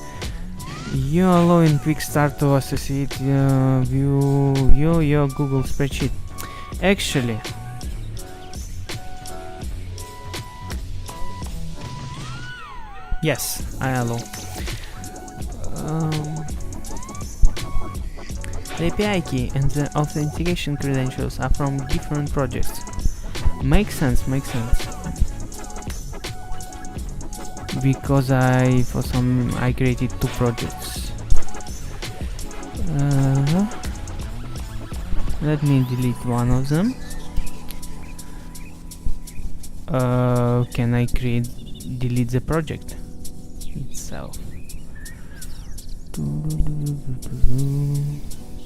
You allow in quick start to associate view your Google spreadsheet. Actually, yes, I allow. The API key and the authentication credentials are from different projects. Makes sense. Because I created two projects. Let me delete one of them. Can I delete the project itself?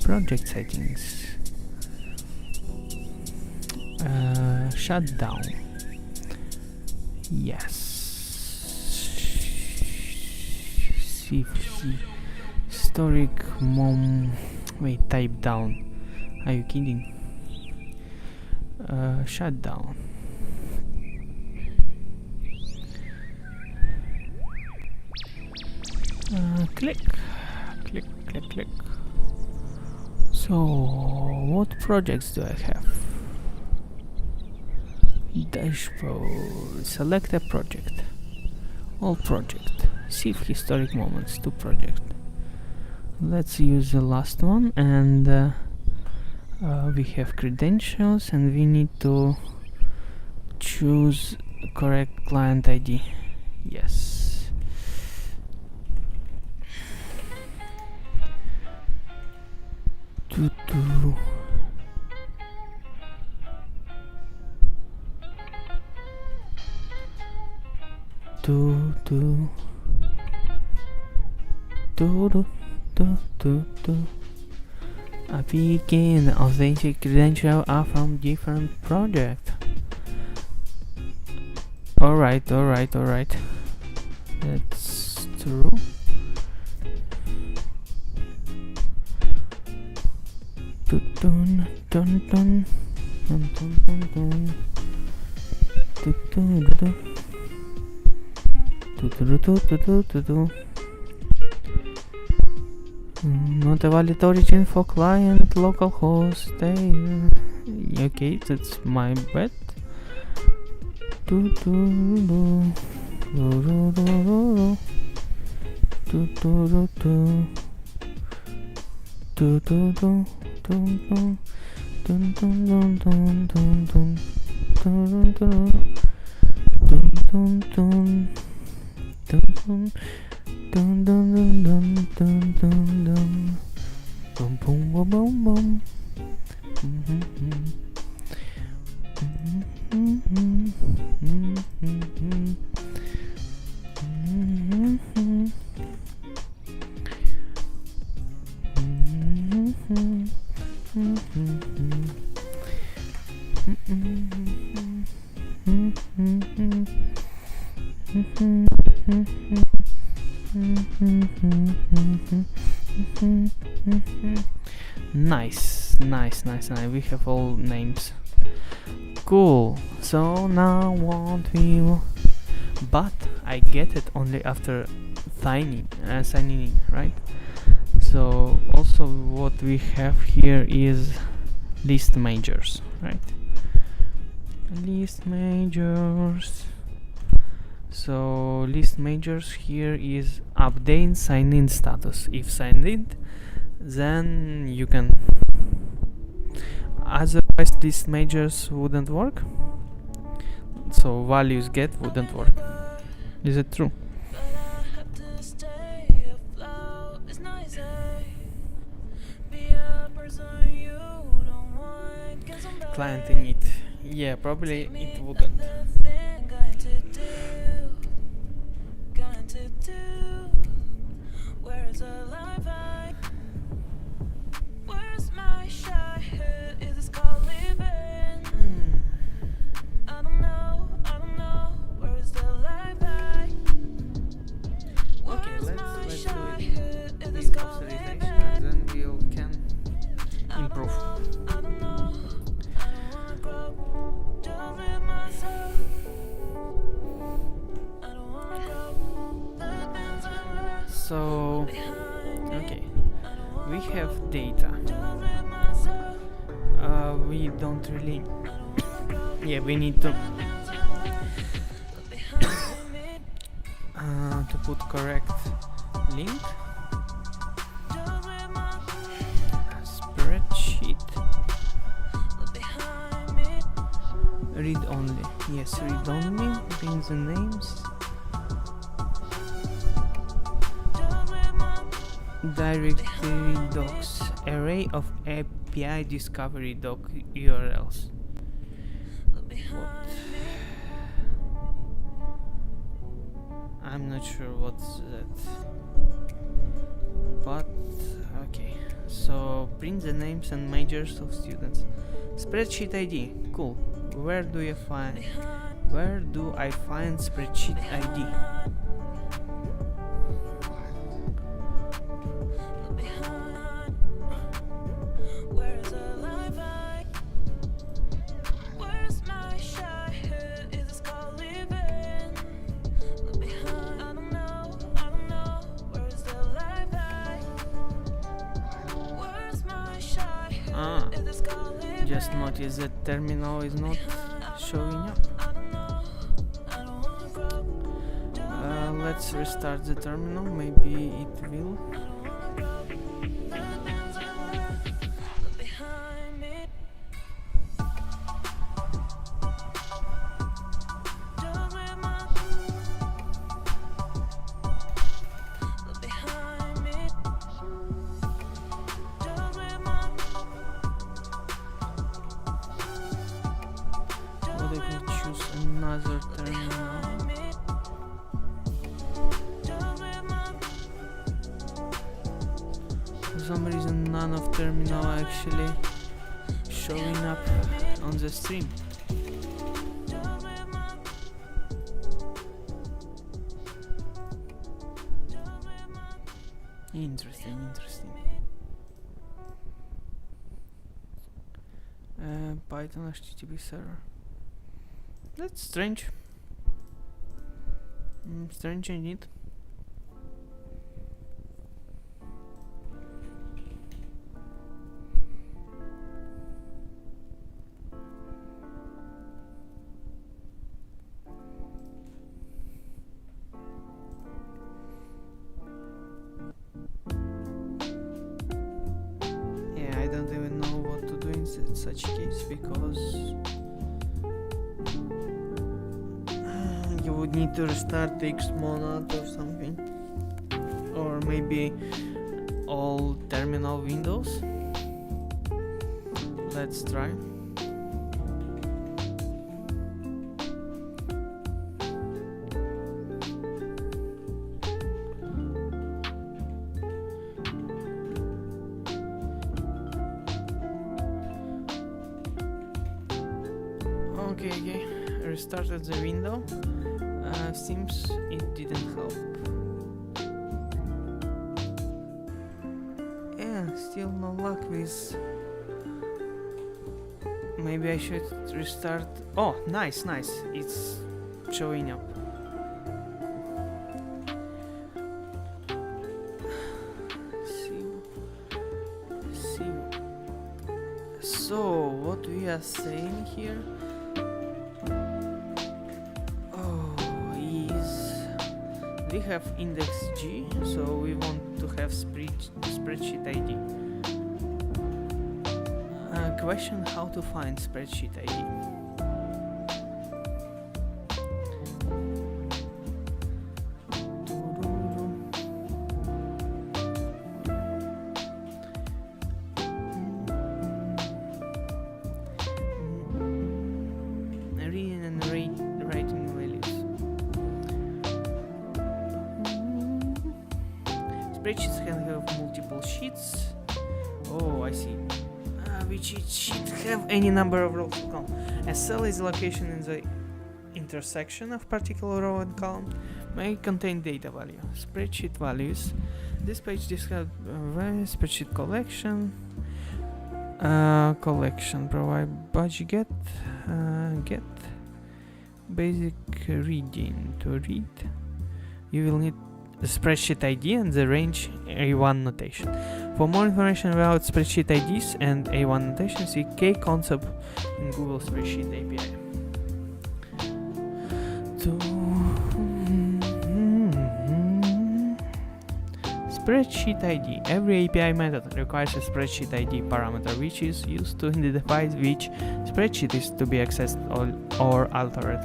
project settings. Shutdown. Yes. Civ VI. Historic mom. Wait, type down. Are you kidding? Shutdown. Click. Click, click, click. So, what projects do I have? Dashboard. Select a project. All project. Civ historic moments. 2 project. Let's use the last one, and we have credentials, and we need to choose correct client ID. Yes. A begin authentic credential are from different project. Alright. That's true. Not a valid origin for client, localhost. Okay, that's my bet. Nice. We have all names. Cool. So now what we will, but I get it only after signing in, right? So also what we have here is list majors, right? List majors. So list majors here is update sign-in status. If signed in, then you can. Otherwise, list majors wouldn't work. So values get wouldn't work. Is it true? Client init. Yeah, probably it wouldn't. So, okay, we have data. We don't really. Yeah, we need to put correct link. Spreadsheet. Read only. Yes, read only. Brings the names. Directory docs, array of API discovery doc URLs. What? I'm not sure what's that, but Okay, so print the names and majors of students. Spreadsheet ID, cool. Where do I find spreadsheet ID? Just notice that terminal is not showing up. Let's restart the terminal, maybe it will. What if we choose another terminal? For some reason none of terminal actually showing up on the stream. Interesting. Python HTTP server. That's strange. Strange indeed. Yeah, I don't even know what to do in such case, because you would need to restart the Xmonad or something, or maybe all terminal windows. Let's try. Okay, restarted the window. Seems it didn't help. Yeah, still no luck with. Maybe I should restart. Oh, nice. It's showing up. See. So what we are saying here? We have index G, so we want to have spreadsheet ID. Question: how to find spreadsheet ID? Reading and writing values. Spreadsheets can have multiple sheets. Oh, I see. Which each sheet have any number of rows or columns. A cell is location in the intersection of particular row and column. May contain data value. Spreadsheet values. This page describes spreadsheet collection. Collection provide budget get basic reading. To read, you will need the spreadsheet ID and the range A1 notation. For more information about spreadsheet IDs and A1 notation, see K-concept in Google Spreadsheet API. Spreadsheet ID. Every API method requires a spreadsheet ID parameter, which is used to identify which spreadsheet is to be accessed or altered.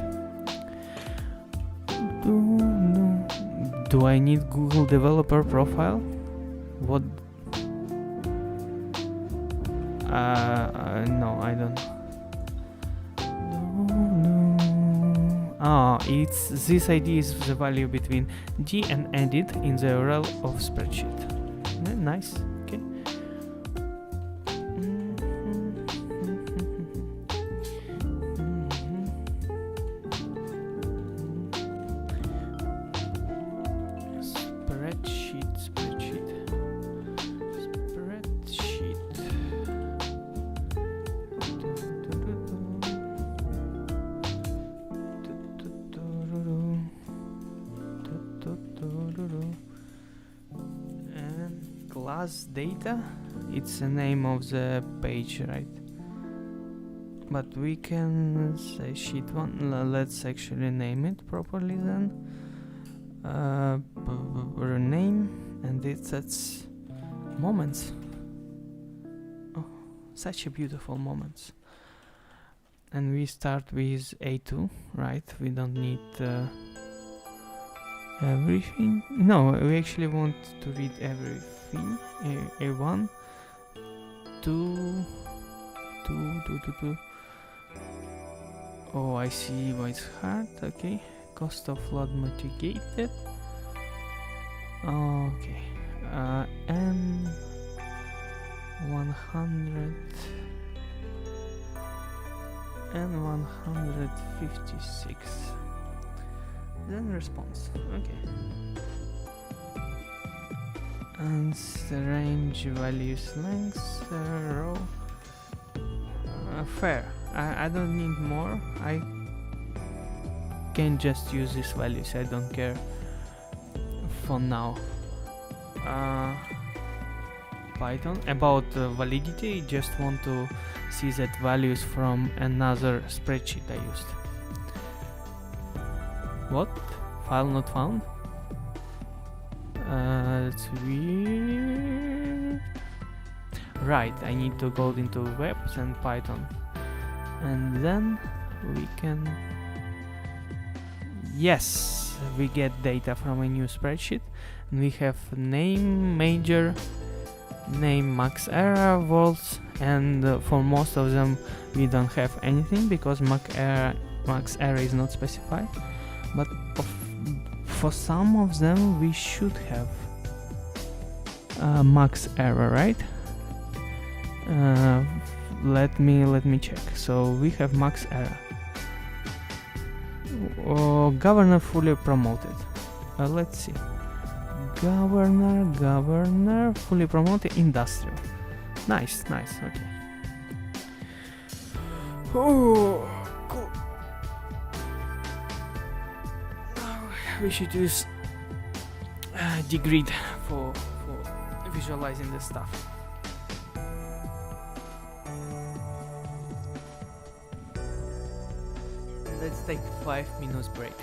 Do I need Google developer profile? What? No, I don't. It's this ID is the value between D and edit in the URL of spreadsheet. Nice. Okay. as data, it's the name of the page, right? But we can say sheet 1. Let's actually name it properly then. Rename, and that's moments. Oh, such a beautiful moments. And we start with A2, right? We don't need everything. No, we actually want to read everything. A1, 2. Oh, I see why it's hard. Okay, cost of load mitigated. Okay, and 100 and 156. Then response. Okay. And the range values length row. Fair. I don't need more. I can just use these values. I don't care for now. Python about validity. Just want to see that values from another spreadsheet I used. What? File not found? That's weird. Right, I need to go into webs and Python, and then we can, yes, we get data from a new spreadsheet, and we have name, major, name, max error, volts, and for most of them we don't have anything because max error is not specified, but for some of them we should have max error, right? Let me check. So we have max error. Governor fully promoted. Let's see. Governor fully promoted industrial. Nice. Okay. Oh, cool. Now we should use dgrid for visualizing the stuff. Let's take 5 minutes break.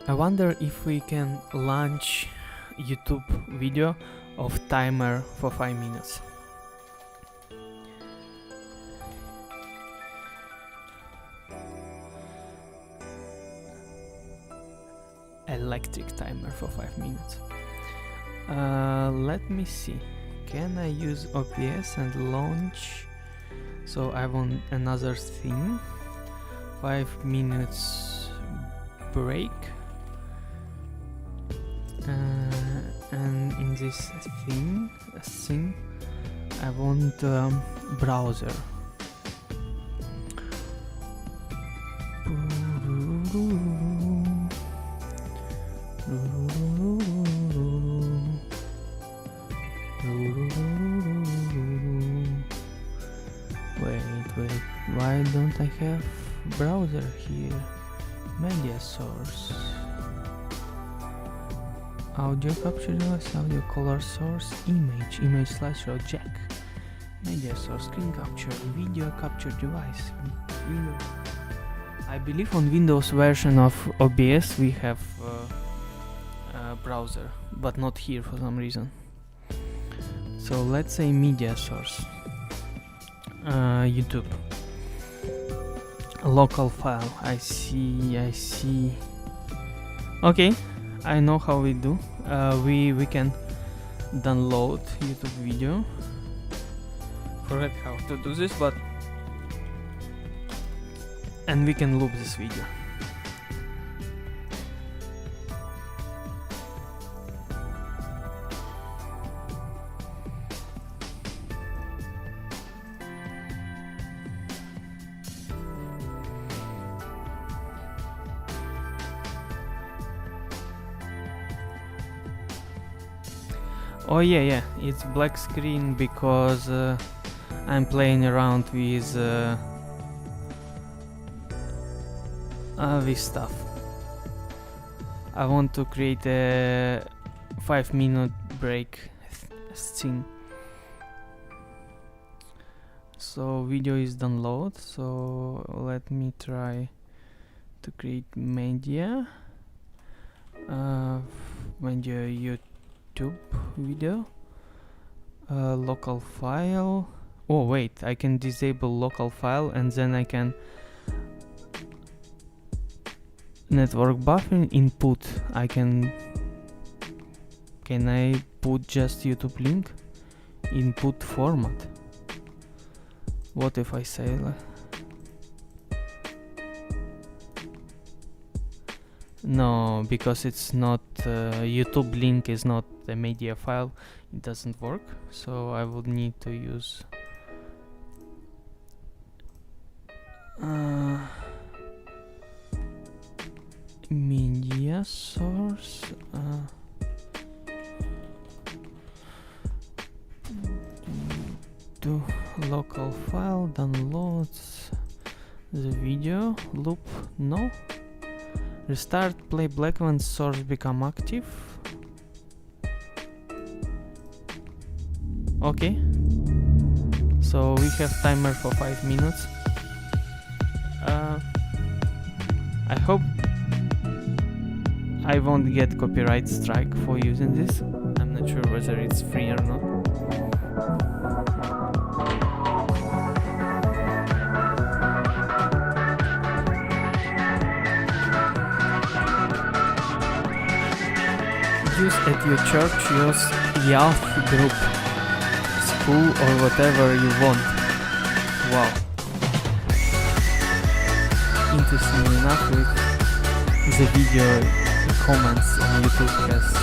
I wonder if we can launch YouTube video of timer for 5 minutes. Electric timer for 5 minutes. Let me see. Can I use OBS and launch? So I want another thing. 5 minutes break. And in this thing I want browser. Wait, why don't I have browser here? Media source, audio capture device, audio color source, image slideshow jack, media source, screen capture, video capture device. I believe on Windows version of OBS we have a browser, but not here for some reason. So let's say media source, YouTube, local file. I see. Okay, I know how we do. We can download YouTube video. Forget how to do this, but and we can loop this video. Oh yeah, it's black screen because I'm playing around with stuff. I want to create a 5-minute break scene. So video is download, so let me try to create media YouTube video, local file. Oh wait, I can disable local file and then I can network buffering input. Can I put just YouTube link input format? What if I say no, because it's not YouTube link is not a media file, it doesn't work, so I would need to use media source. To local file downloads the video loop. No. Restart play black when source become active. Okay, so we have timer for 5 minutes. I hope I won't get copyright strike for using this. I'm not sure whether it's free or not. Use at your church, use youth group, school or whatever you want. Wow. Interesting enough, with the video comments on YouTube has this.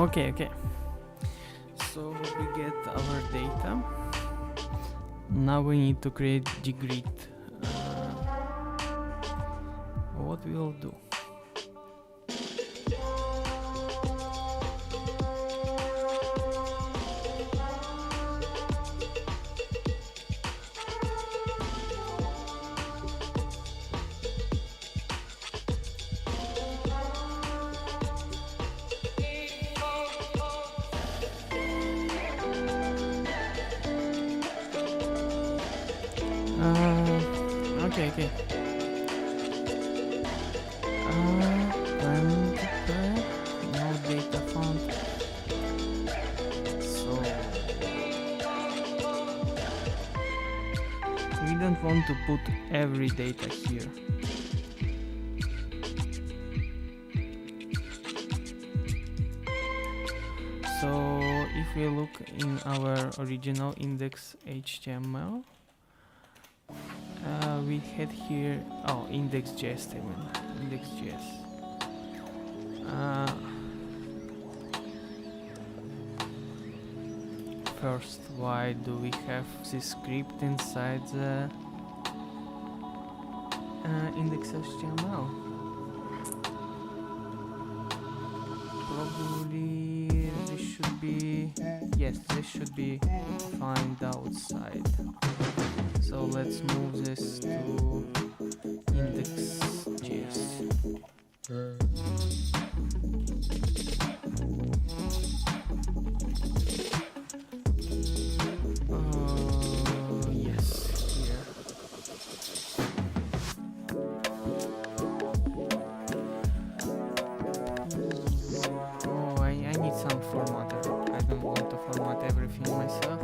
Okay. So we get our data. Now we need to create the grid. What we'll do? Okay. And no data found. So we don't want to put every data here. So if we look in our original index HTML, we had here index.js index.js. First, why do we have this script inside the index.html? Probably this should be, yes, this should be found outside. So let's move this to index.js. Yes, here. I need some formatter. I don't want to format everything myself.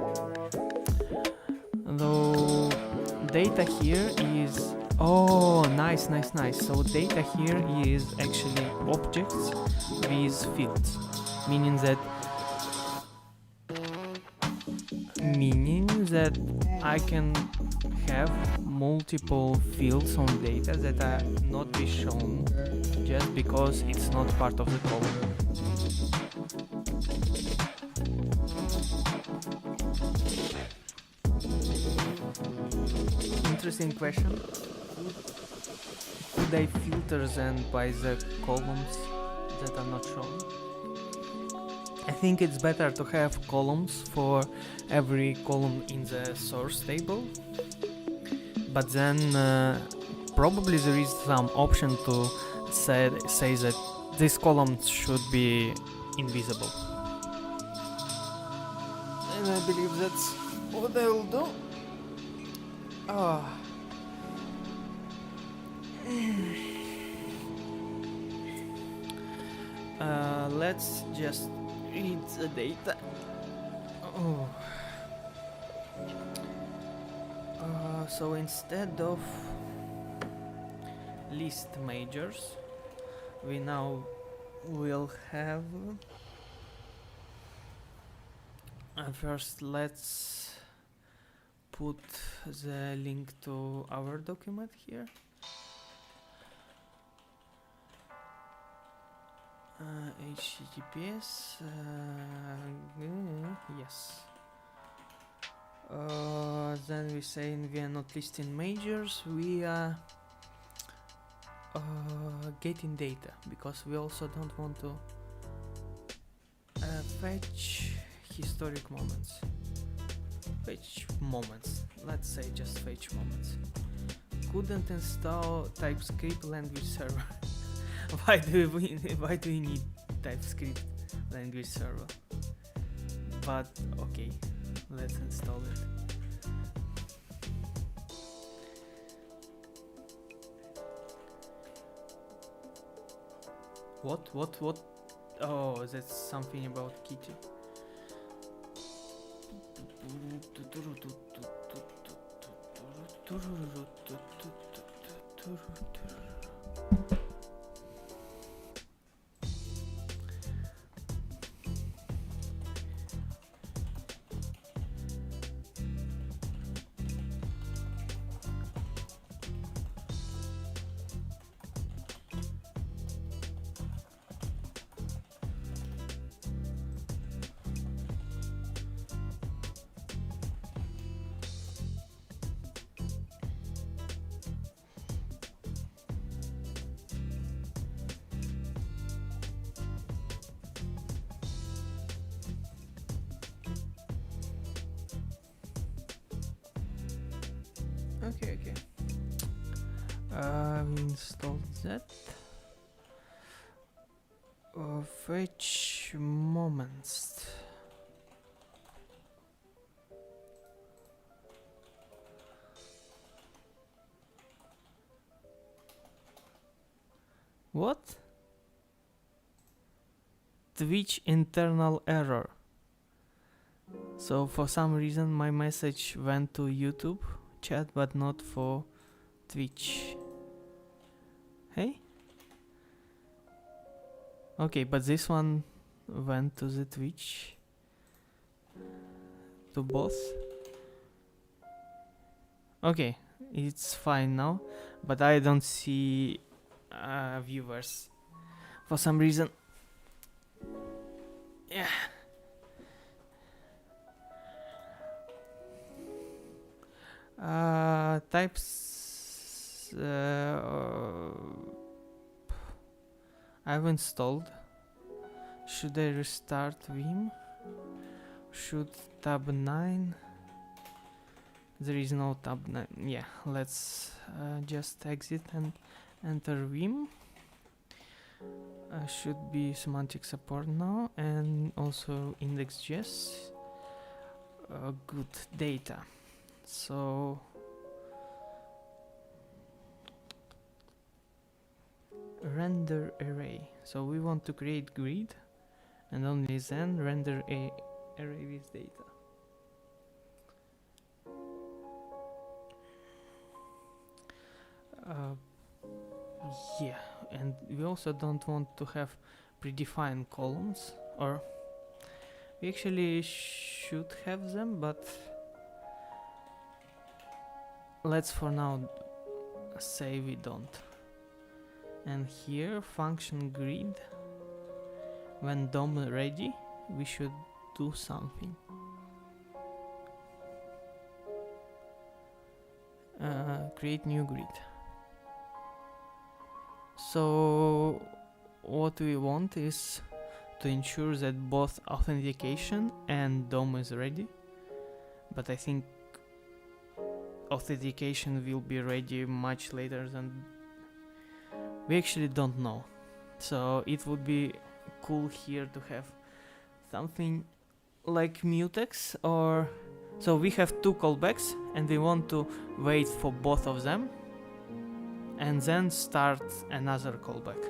Though data here is nice. So data here is actually objects with fields, meaning that I can have multiple fields on data that are not be shown just because it's not part of the column. Interesting question. Could I filter then by the columns that are not shown? I think it's better to have columns for every column in the source table, but then probably there is some option to say that this column should be invisible. And I believe that's what I will do. Let's just read the data. So instead of list majors, we now will have first let's put the link to our document here. HTTPS yes. Then we say we are not listing majors, we are getting data, because we also don't want to fetch historic moments. Fetch moments, let's say just fetch moments. Couldn't install TypeScript language server. Why do we need TypeScript language server? But okay, let's install it. What? Oh, that's something about Kitty. Okay. We installed that. Fetch moments. What? Twitch internal error. So for some reason my message went to YouTube chat but not for Twitch. Hey? Okay, but this one went to the Twitch. To both. Okay, it's fine now, but I don't see viewers for some reason. Yeah. Types I've installed. Should I restart Vim? Should tab 9? There is no tab 9. Yeah, let's just exit and enter Vim. Should be semantic support now, and also index.js. Good data. So render array. So we want to create grid and only then render a array with data. Yeah, and we also don't want to have predefined columns, or we actually should have them, but let's for now say we don't. And here function grid, when DOM ready, we should do something. Create new grid. So what we want is to ensure that both authentication and DOM is ready, but I think authentication will be ready much later than we actually don't know. So it would be cool here to have something like mutex, or so we have two callbacks and we want to wait for both of them and then start another callback.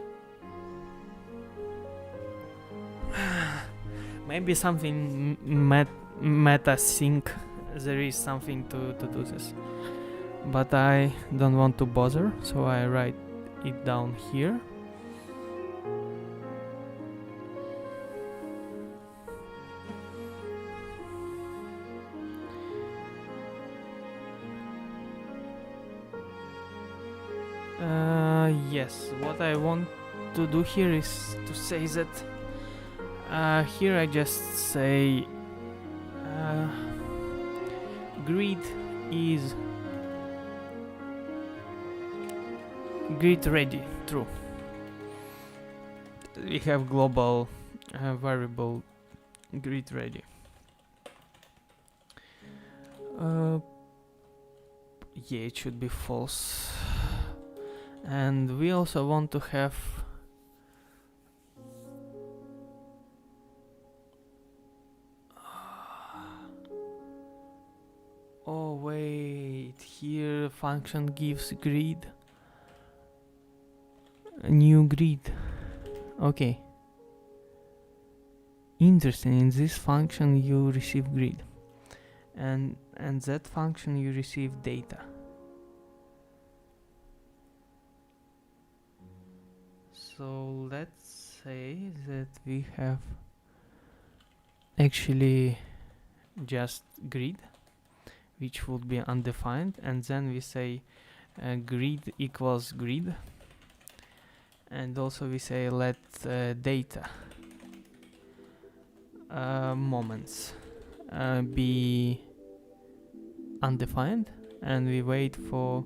Maybe something meta sync, there is something to do this, but I don't want to bother, so I write it down here. Yes, what I want to do here is to say that here I just say grid is grid ready, true. We have global variable grid ready. Yeah, it should be false. And we also want to have oh wait, here function gives grid, a new grid. Okay, interesting. In this function you receive grid, and that function you receive data. So let's say that we have actually just grid, which would be undefined, and then we say grid equals grid, and also we say let data moments be undefined, and we wait for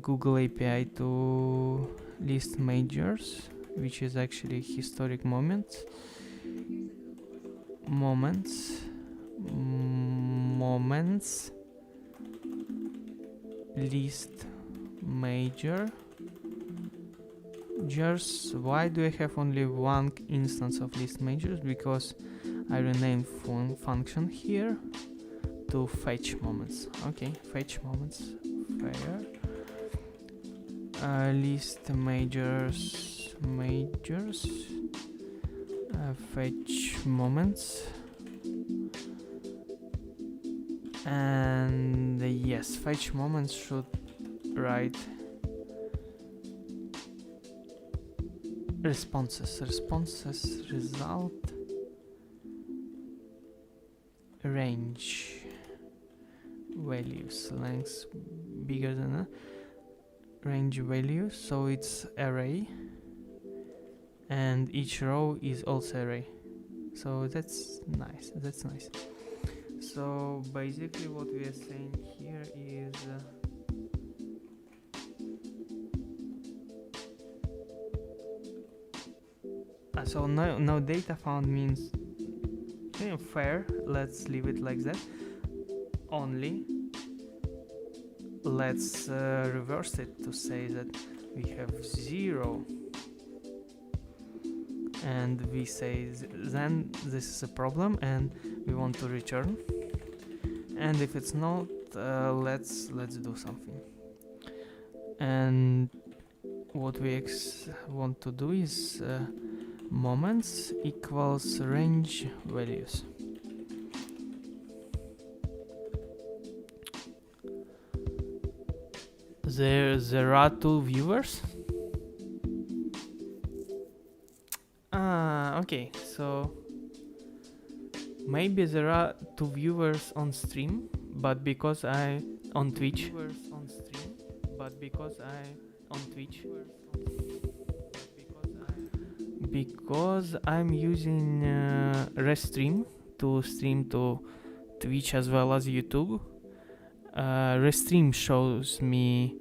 Google API to list majors, which is actually historic moments. list major majors. Why do I have only one instance of list majors? Because I renamed function here to fetch moments. Okay, fetch moments, fair. List majors, fetch moments, and yes, fetch moments should write responses result range values, length bigger than a range value, so it's array, and each row is also array. So that's nice. So basically what we are saying here is so now data found means fair. Let's leave it like that. Only let's reverse it to say that we have 0, and we say then this is a problem and we want to return, and if it's not, let's do something. And what we want to do is moments equals range values. There are 2 viewers. Okay, so maybe there are 2 viewers on stream, but because on Twitch, because I'm using Restream to stream to Twitch as well as YouTube. Restream shows me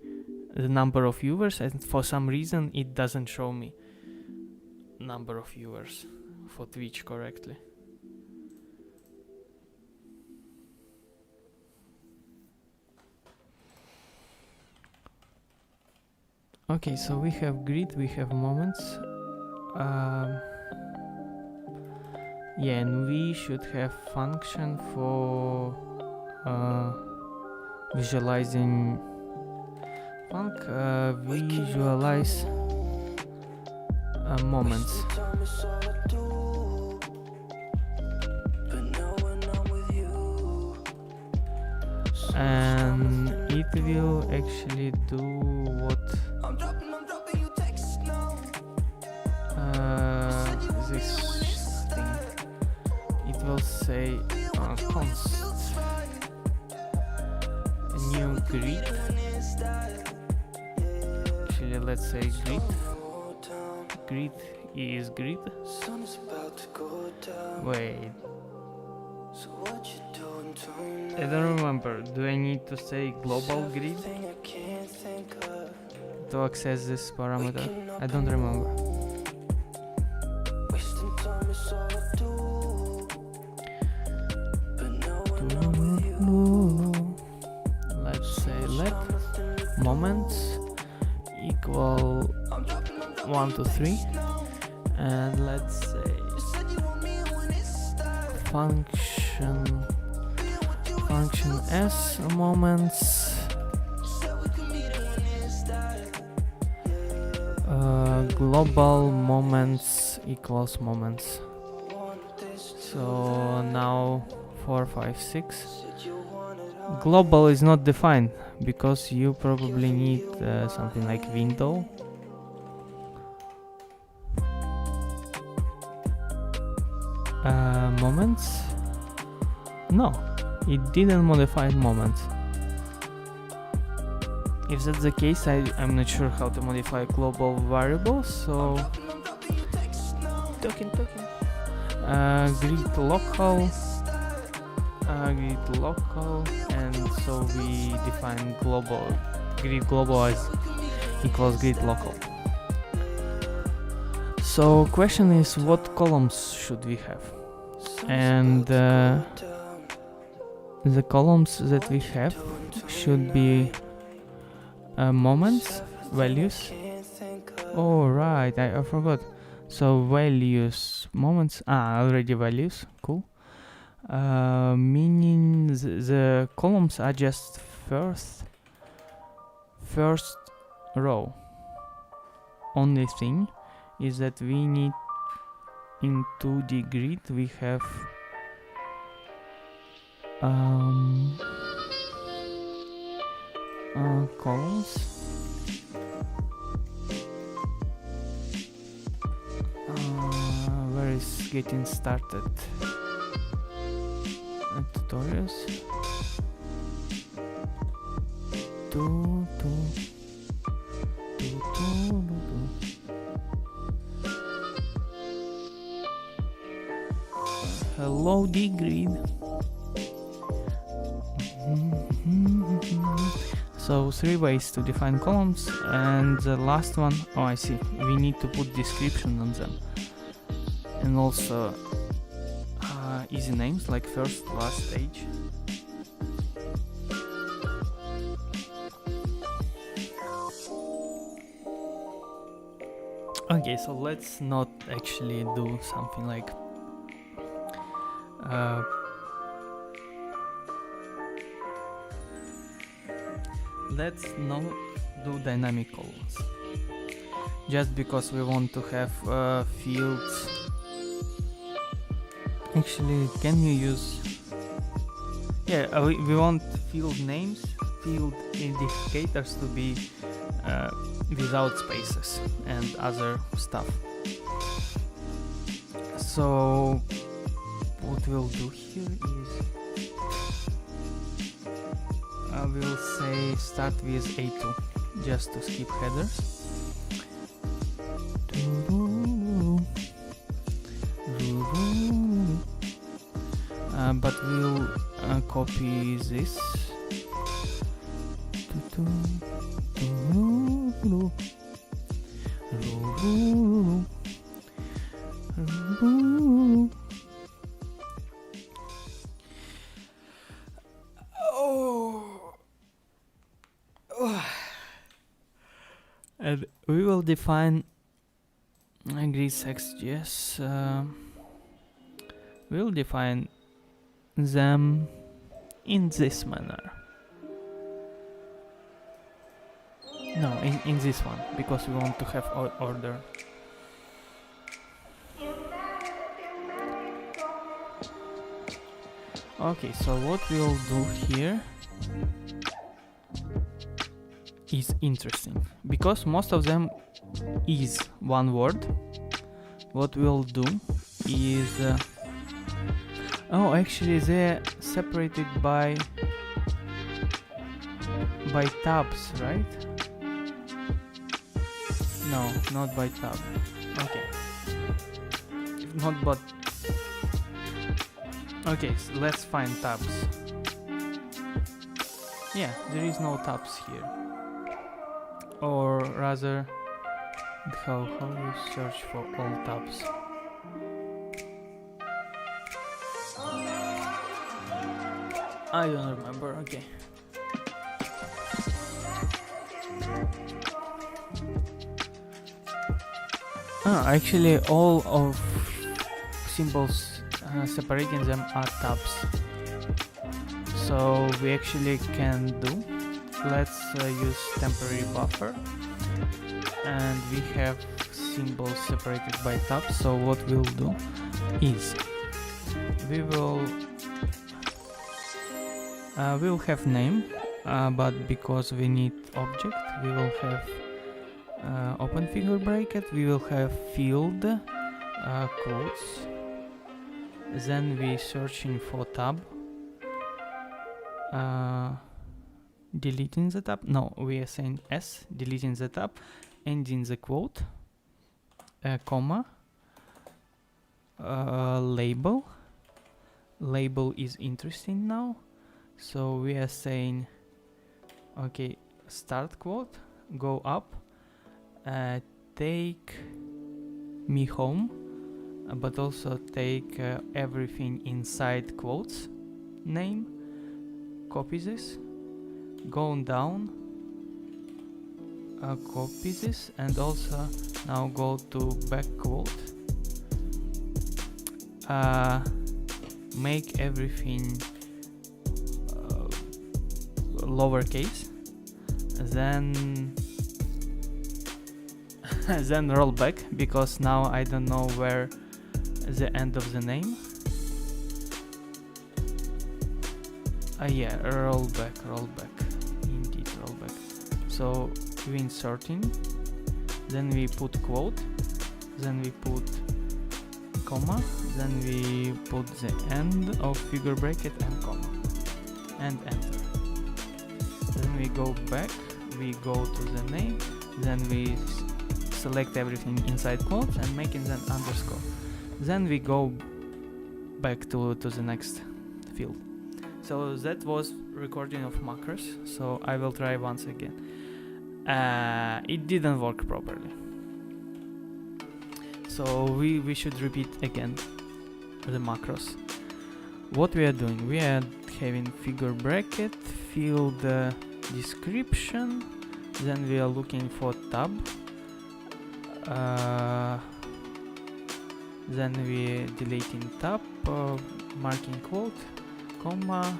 the number of viewers, and for some reason it doesn't show me number of viewers for Twitch correctly. Okay, so we have grid, we have moments. Yeah, and we should have function for visualizing visualize moments. And it will actually do what this thing. It will say const new grid. Actually, let's say grid. Grid is grid. Wait. I don't remember. Do I need to say global grid to access this parameter? I don't remember. Let's say let moments equal 1 to 3, and let's say function s moments global moments equals moments. So now 4, 5, 6. Global is not defined because you probably need something like window. Moments? No, it didn't modify moments. If that's the case, I'm not sure how to modify global variables, so talking. Grid local, and so we define grid global as equals grid local. So question is, what columns should we have? And the columns that we have should be Moments, values. Oh right, I forgot. So values, moments, already values, cool. Meaning the columns are just first row. Only thing is that we need in 2D grid we have columns. Where is getting started? Tutorials. Hello, D grid. So 3 ways to define columns, and the last one, oh I see, we need to put description on them, and also easy names like first, last stage. Okay, so let's not actually do something like let's not do dynamic columns, just because we want to have fields. Actually, can you use, yeah, we want field names, field identifiers to be without spaces and other stuff. So what we'll do here is we'll say start with A2 just to skip headers. But we'll copy this. And we will define grids XGS. We'll define them in this manner. No, in this one, because we want to have order. Okay, so what we'll do here is interesting, because most of them is one word. What we'll do is oh, actually they're separated by tabs, right? No, not by tab. Okay. Not but okay, so let's find tabs. Yeah, there is no tabs here. Or rather, how you search for all tabs? I don't remember. Okay. Actually, all of symbols separating them are tabs. So we actually can do. Let's use temporary buffer, and we have symbols separated by tabs. So what we'll do is we'll have name, but because we need object, we will have open figure bracket. We will have field quotes. Then we searching for tab. Deleting the tab. No, we are saying S, deleting the tab, ending the quote, comma, label. Label is interesting now, so we are saying, okay, start quote, go up, take me home, but also take everything inside quotes name. Copy this, go down, copy this, and also now go to back quote, make everything lowercase, then then roll back, because now I don't know where the end of the name. Yeah, roll back, indeed roll back. So we inserting, then we put quote, then we put comma, then we put the end of figure bracket and comma, and enter. Then we go back, we go to the name, then we select everything inside quotes and making an underscore. Then we go back to the next field. So that was recording of macros, so I will try once again. It didn't work properly. So we should repeat again the macros. What we are doing, we are having figure bracket, field description, then we are looking for tab, then we deleting tab, marking quote, comma,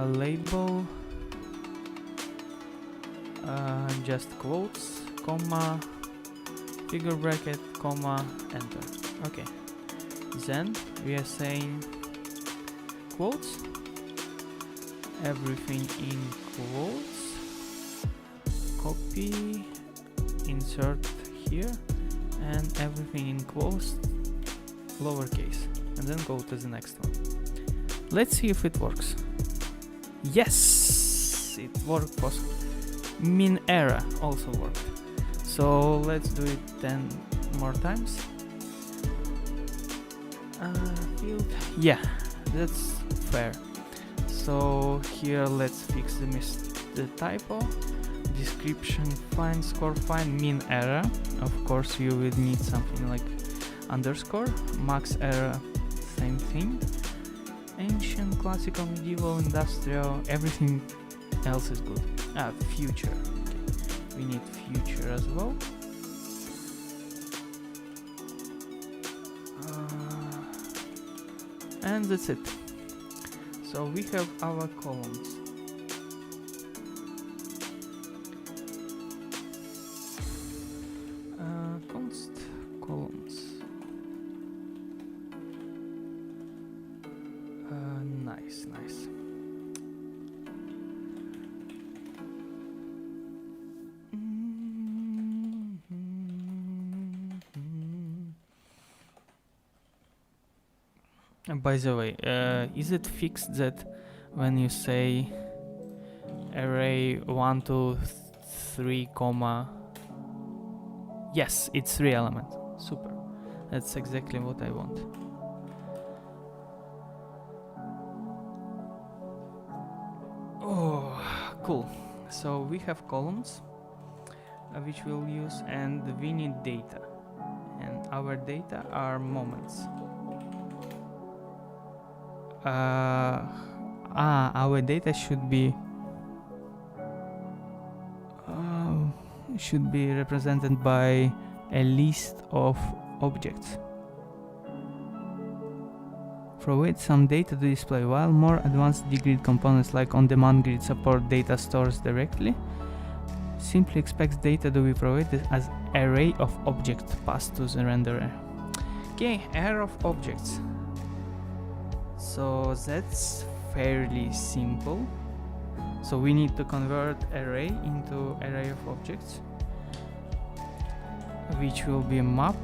label, just quotes, comma, figure bracket, comma, enter. Okay, then we are saying quotes, everything in quotes, copy, insert here, and everything in quotes, lowercase, and then go to the next one. Let's see if it works. Yes, it worked. Min era also worked. So let's do it 10 more times. Field. Yeah, that's fair. So here let's fix the typo. Description fine, score fine, min error. Of course you will need something like underscore. Max error, same thing. Ancient, classical, medieval, industrial, everything else is good. Future. Okay. We need future as well. And that's it. So we have our columns. Const columns. Nice. By the way, is it fixed that when you say array 1, 2, 3, comma, yes, it's 3 elements. Super. That's exactly what I want. Oh, cool. So we have columns which we'll use, and we need data, and our data are moments. Our data should be represented by a list of objects. Provide some data to display, while more advanced grid components like on-demand grid support data stores directly. Simply expects data to be provided as array of objects passed to the renderer. Okay, array of objects. So that's fairly simple. So we need to convert array into array of objects, which will be map,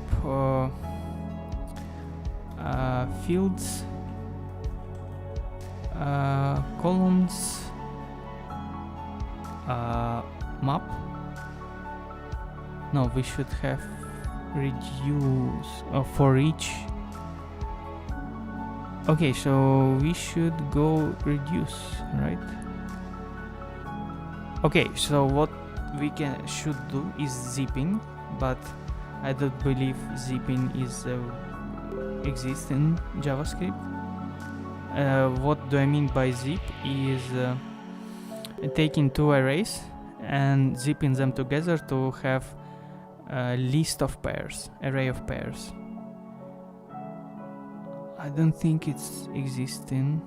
fields, columns, map. No, we should have reduce for each. Okay, so we should go reduce, right? Okay, so what we should do is zipping, but I don't believe zipping is exists in JavaScript. What do I mean by zip is taking two arrays and zipping them together to have a list of pairs, array of pairs. I don't think it's existing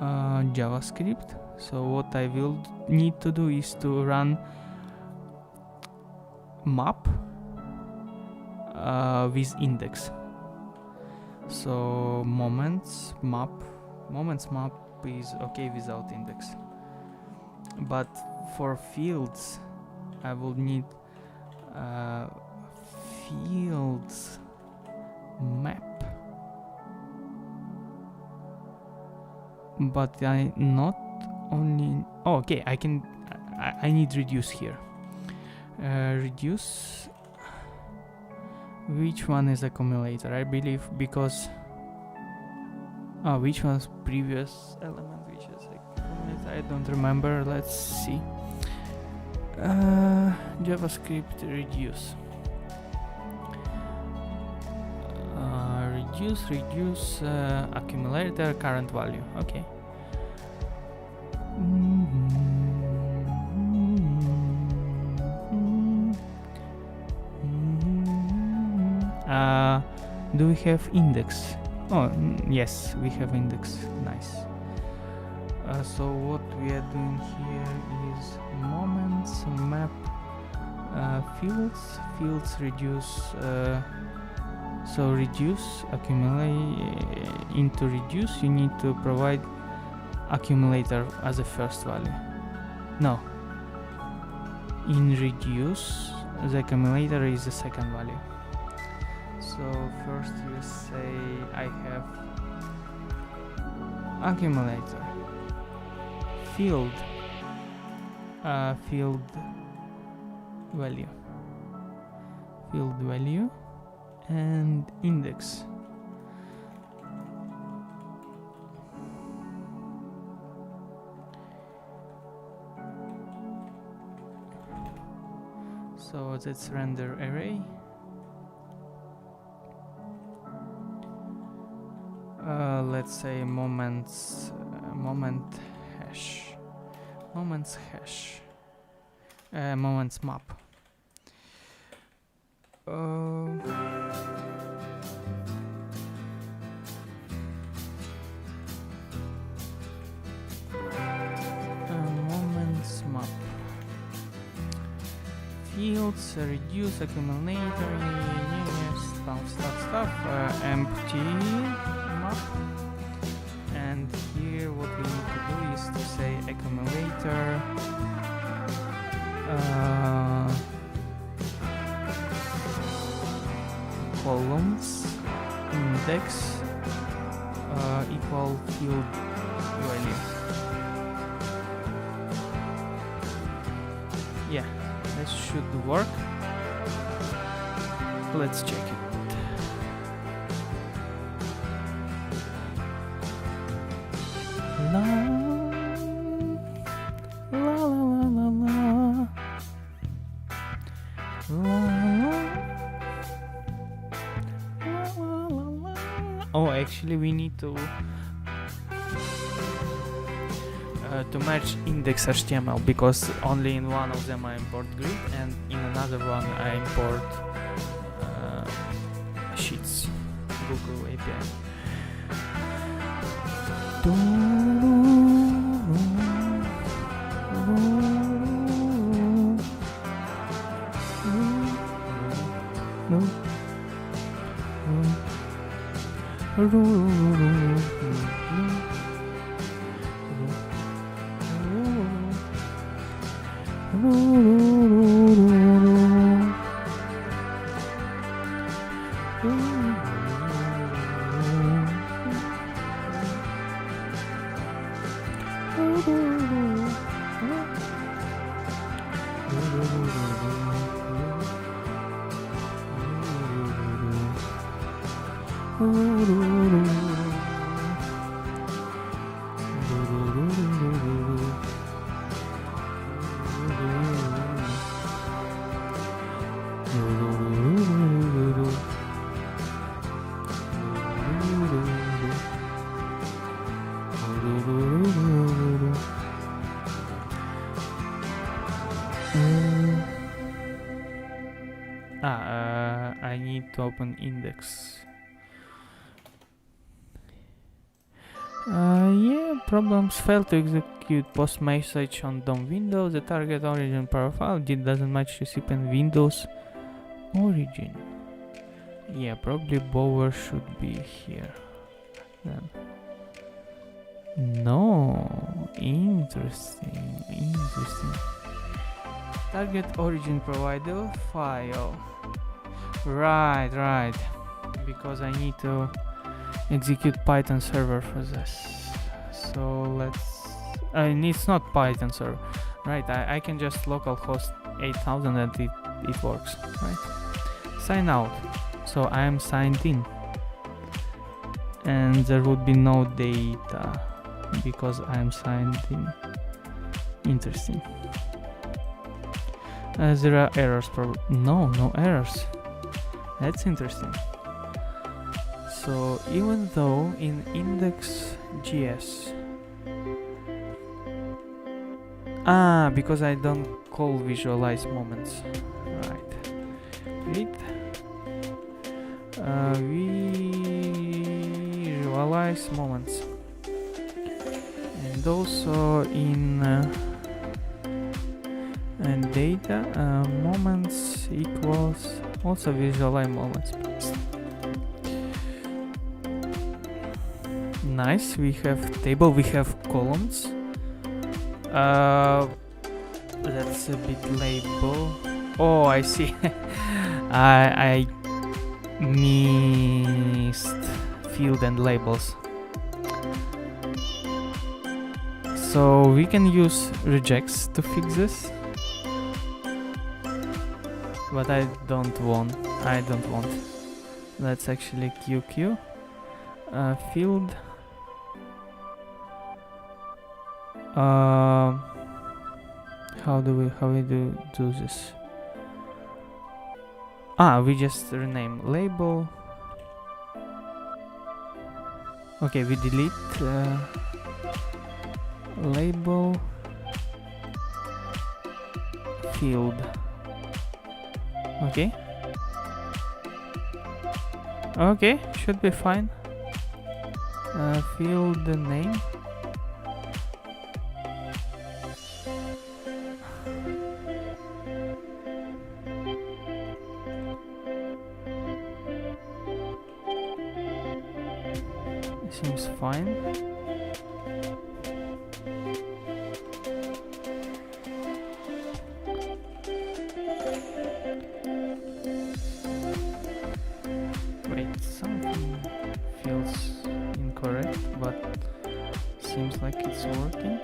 JavaScript. So what I will need to do is to run map with index. So moments map is okay without index, but for fields I will need fields map, but I not only okay I need reduce here. Reduce, which one is accumulator? I believe because which one's previous element which is accumulator? I don't remember. Let's see. JavaScript reduce. Reduce accumulator current value. Okay. Do we have index? Oh, yes, we have index. Nice. So what we are doing here is moments map fields reduce. So reduce accumulate into reduce. You need to provide accumulator as a first value. No. In reduce, the accumulator is the second value. So first you say I have accumulator field value and index. So that's render array. Let's say moments map. Moments map fields reduce accumulator stuff empty map. And here what we need to do is to say accumulator columns index equal field value. Yeah, this should work. Let's check it. La la la la la la. Oh, actually we need to merge index.html, because only in one of them I import grid and in another one I import sheets, Google API. to open index. Yeah, problems fail to execute post message on DOM window. The target origin profile doesn't match recipient Windows origin. Yeah, probably Bower should be here then. No, interesting. Target origin provider file. Right. Because I need to execute Python server for this. So let's. It's not Python server, right? I can just localhost 8000 and it works, right? Sign out. So I am signed in, and there would be no data because I am signed in. Interesting. There are errors. No errors. That's interesting. So even though in index.js, because I don't call visualize moments, right? Read visualize moments, and also in and data moments equals also visualize moments. Nice, we have table, we have columns. That's a bit label. Oh, I see. I missed field and labels. So we can use regex to fix this, but I don't want. Let's actually QQ field. How do we do this? We just rename label. Okay, we delete label field. Okay, should be fine. Field name. Seems fine. Wait, something feels incorrect, but seems like it's working.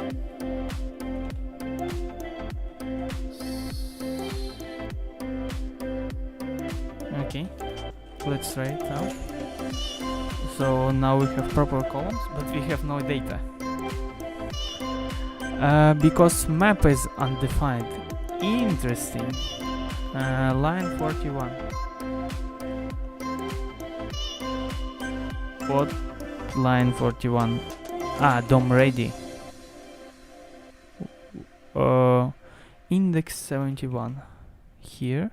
Okay, let's try it out. So now we have proper columns, but we have no data. Because map is undefined. Interesting. Line 41. What? Line 41. DOM ready. Index 71. Here.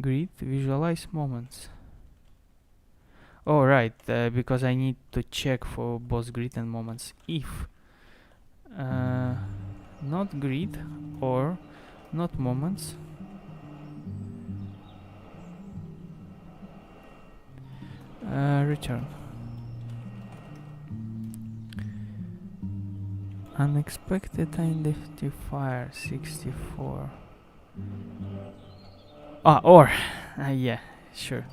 Grid visualize moments. Oh right, because I need to check for both grid and moments. If not grid or not moments, return. Unexpected identifier 64. Yeah, sure.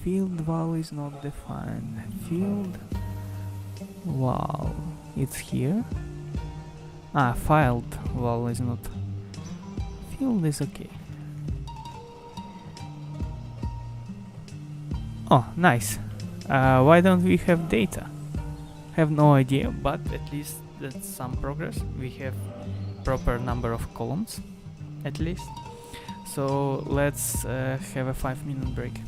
Field val is not defined. Field val, it's here. Filed val is not. Field is okay. Oh, nice. Why don't we have data? Have no idea, but at least that's some progress. We have proper number of columns, at least. So let's have a 5-minute break.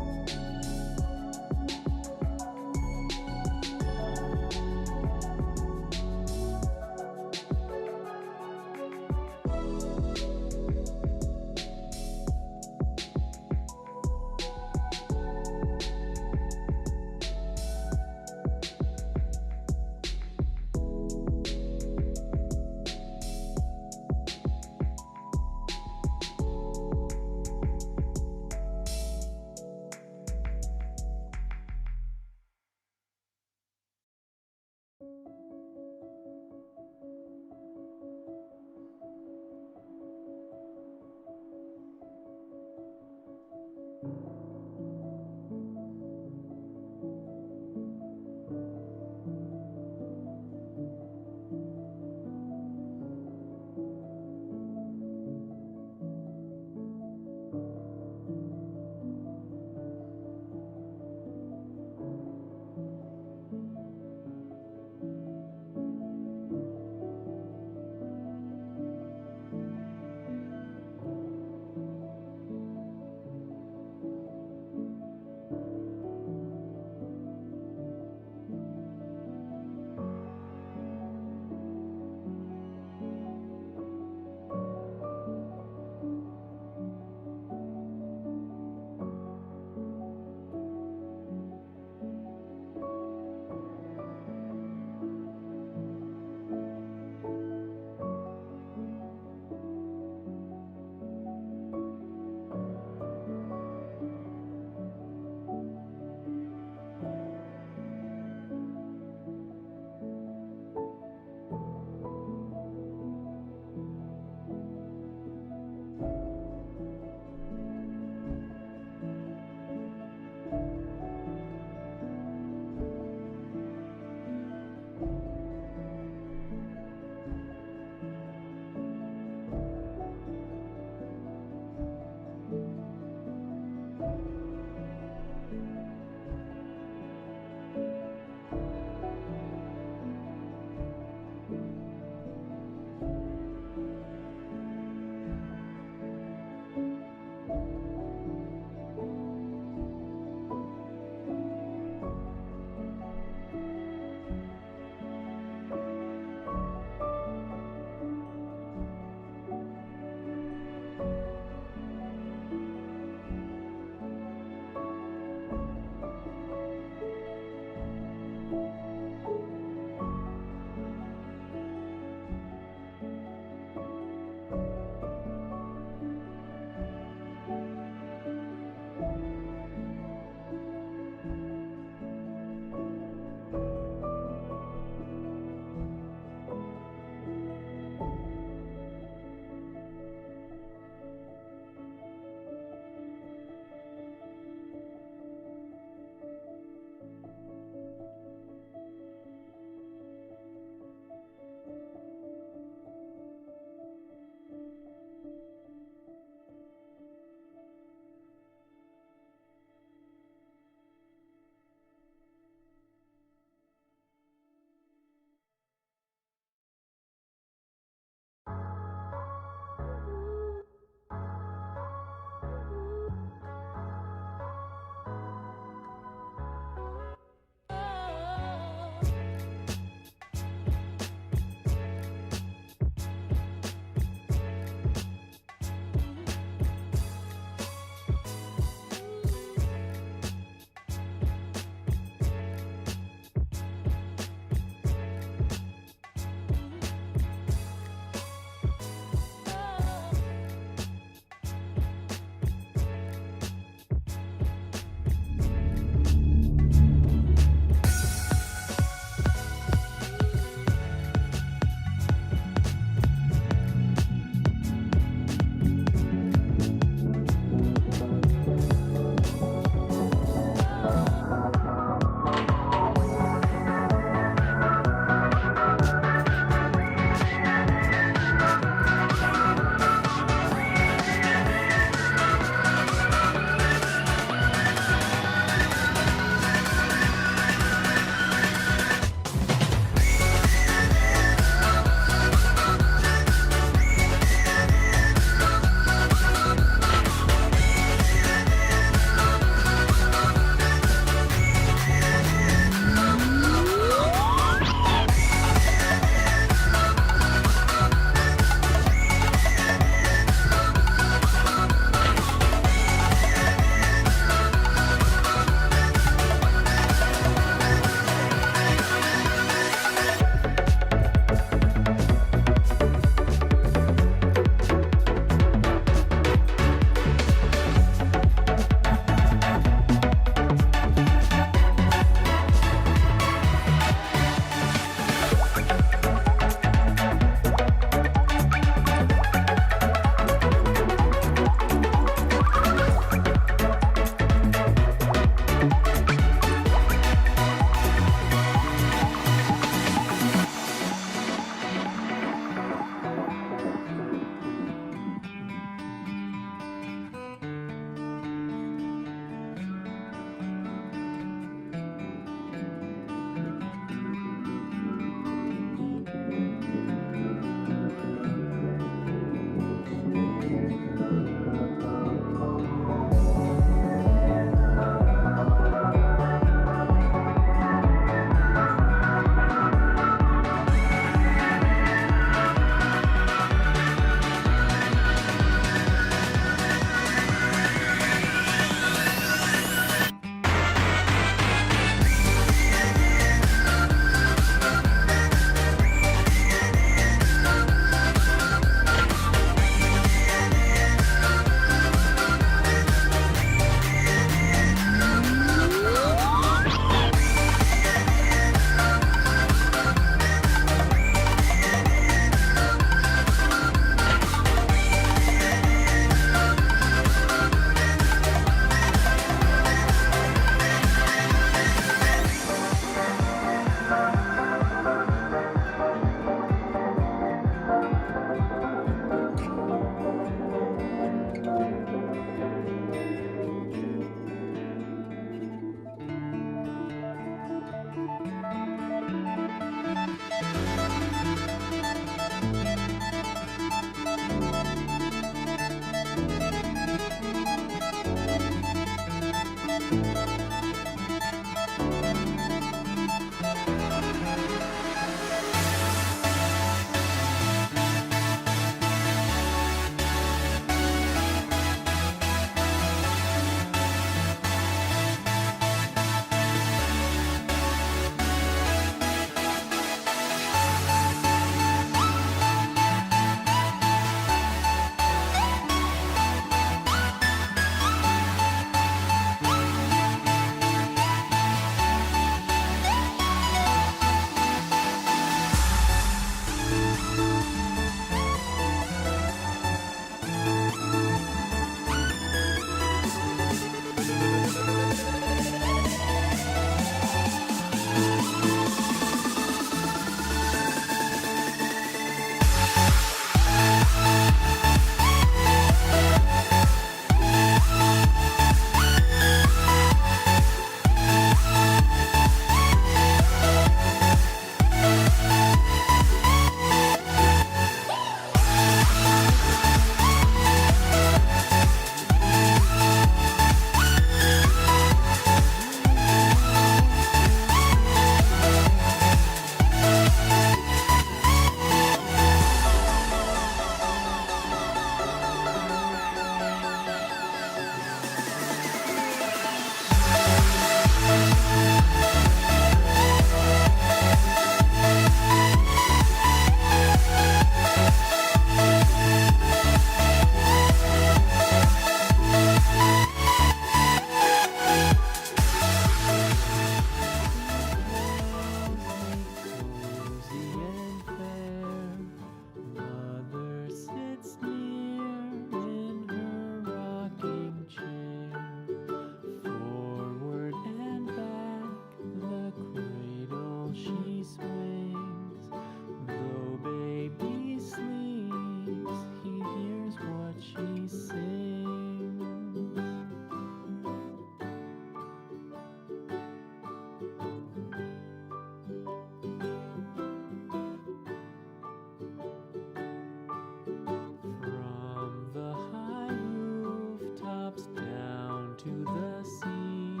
to the sea.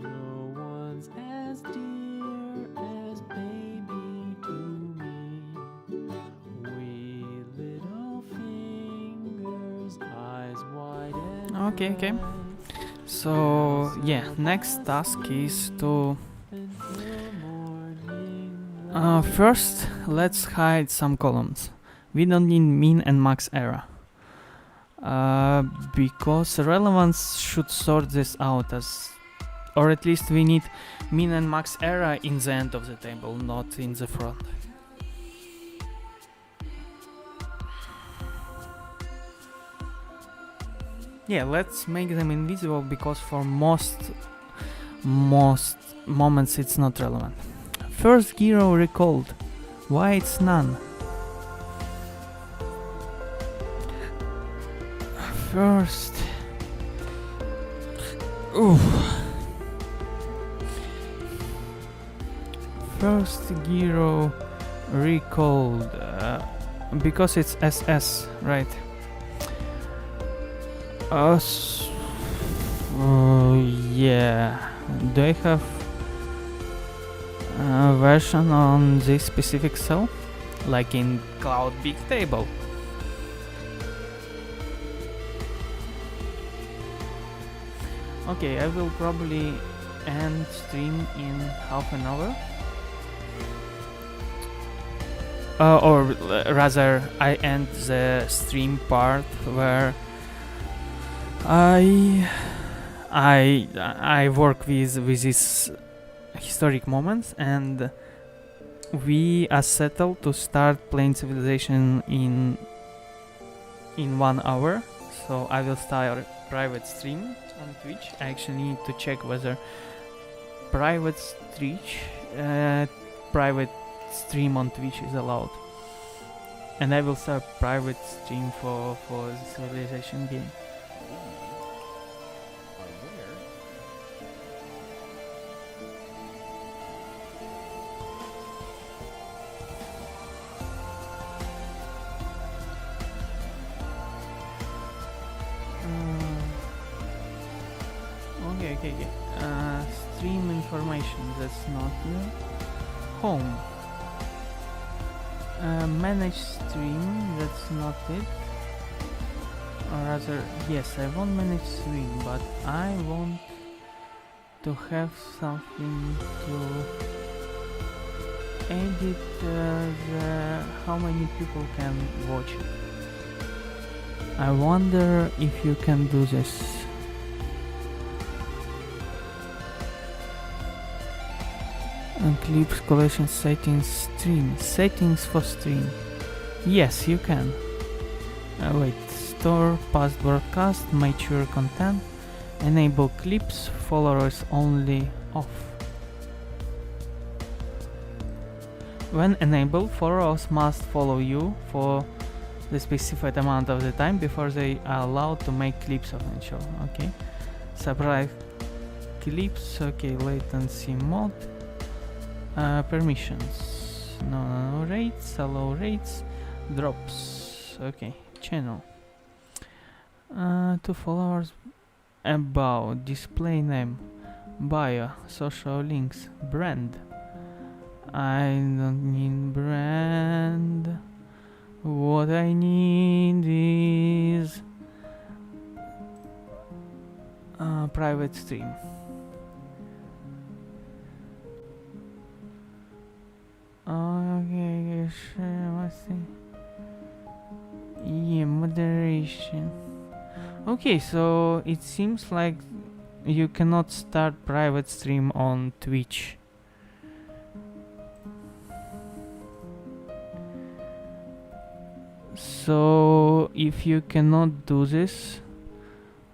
No one's as dear as baby to me. Wee little fingers, eyes wide and Okay. So yeah, next task is to first let's hide some columns. We don't need min and max error. Because relevance should sort this out as, or at least we need min and max error in the end of the table, not in the front. Yeah, let's make them invisible because for most moments it's not relevant. First hero recalled. Why it's none? First. First hero recalled. Because it's SS, right? Yeah. Do I have a version on this specific cell? Like in Cloud Big Table? Okay, I will probably end stream in half an hour. Or rather, I end the stream part where I work with these historic moments, and we are settled to start playing Civilization in 1 hour. So I will start private stream on Twitch. I actually need to check whether private stream on Twitch is allowed, and I will start private stream for the Civilization game. Okay. Stream information, that's not new. Home. Manage stream, that's not it. Or rather, yes, I want manage stream, but I want to have something to edit how many people can watch it. I wonder if you can do this. Clips, collection, settings, stream. Settings for stream. Yes, you can. Wait, store, past broadcast, mature content, enable clips, followers only off. When enabled, followers must follow you for the specified amount of the time before they are allowed to make clips of the show. Okay. Surprise clips. Okay, latency mode. Permissions. No rates, allow rates, drops. Okay, channel. 2 followers. About, display name, bio, social links, brand. I don't need brand. What I need is private stream. Okay, let's see. Yeah, moderation. Okay, so it seems like you cannot start private stream on Twitch. So if you cannot do this,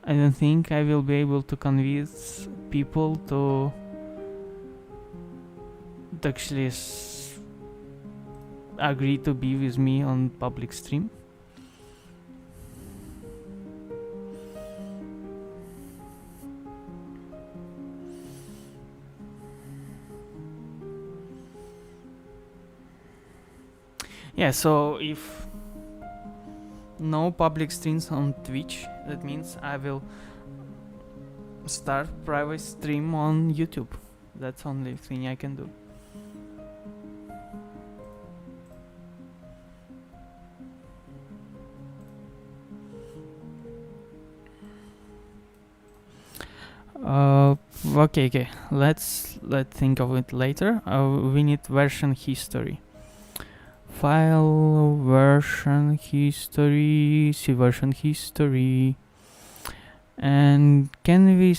I don't think I will be able to convince people to actually agree to be with me on public stream. Yeah, so if no public streams on Twitch, that means I will start private stream on YouTube. That's the only thing I can do. Okay. Let's think of it later. We need version history. File version history. See version history. And can we?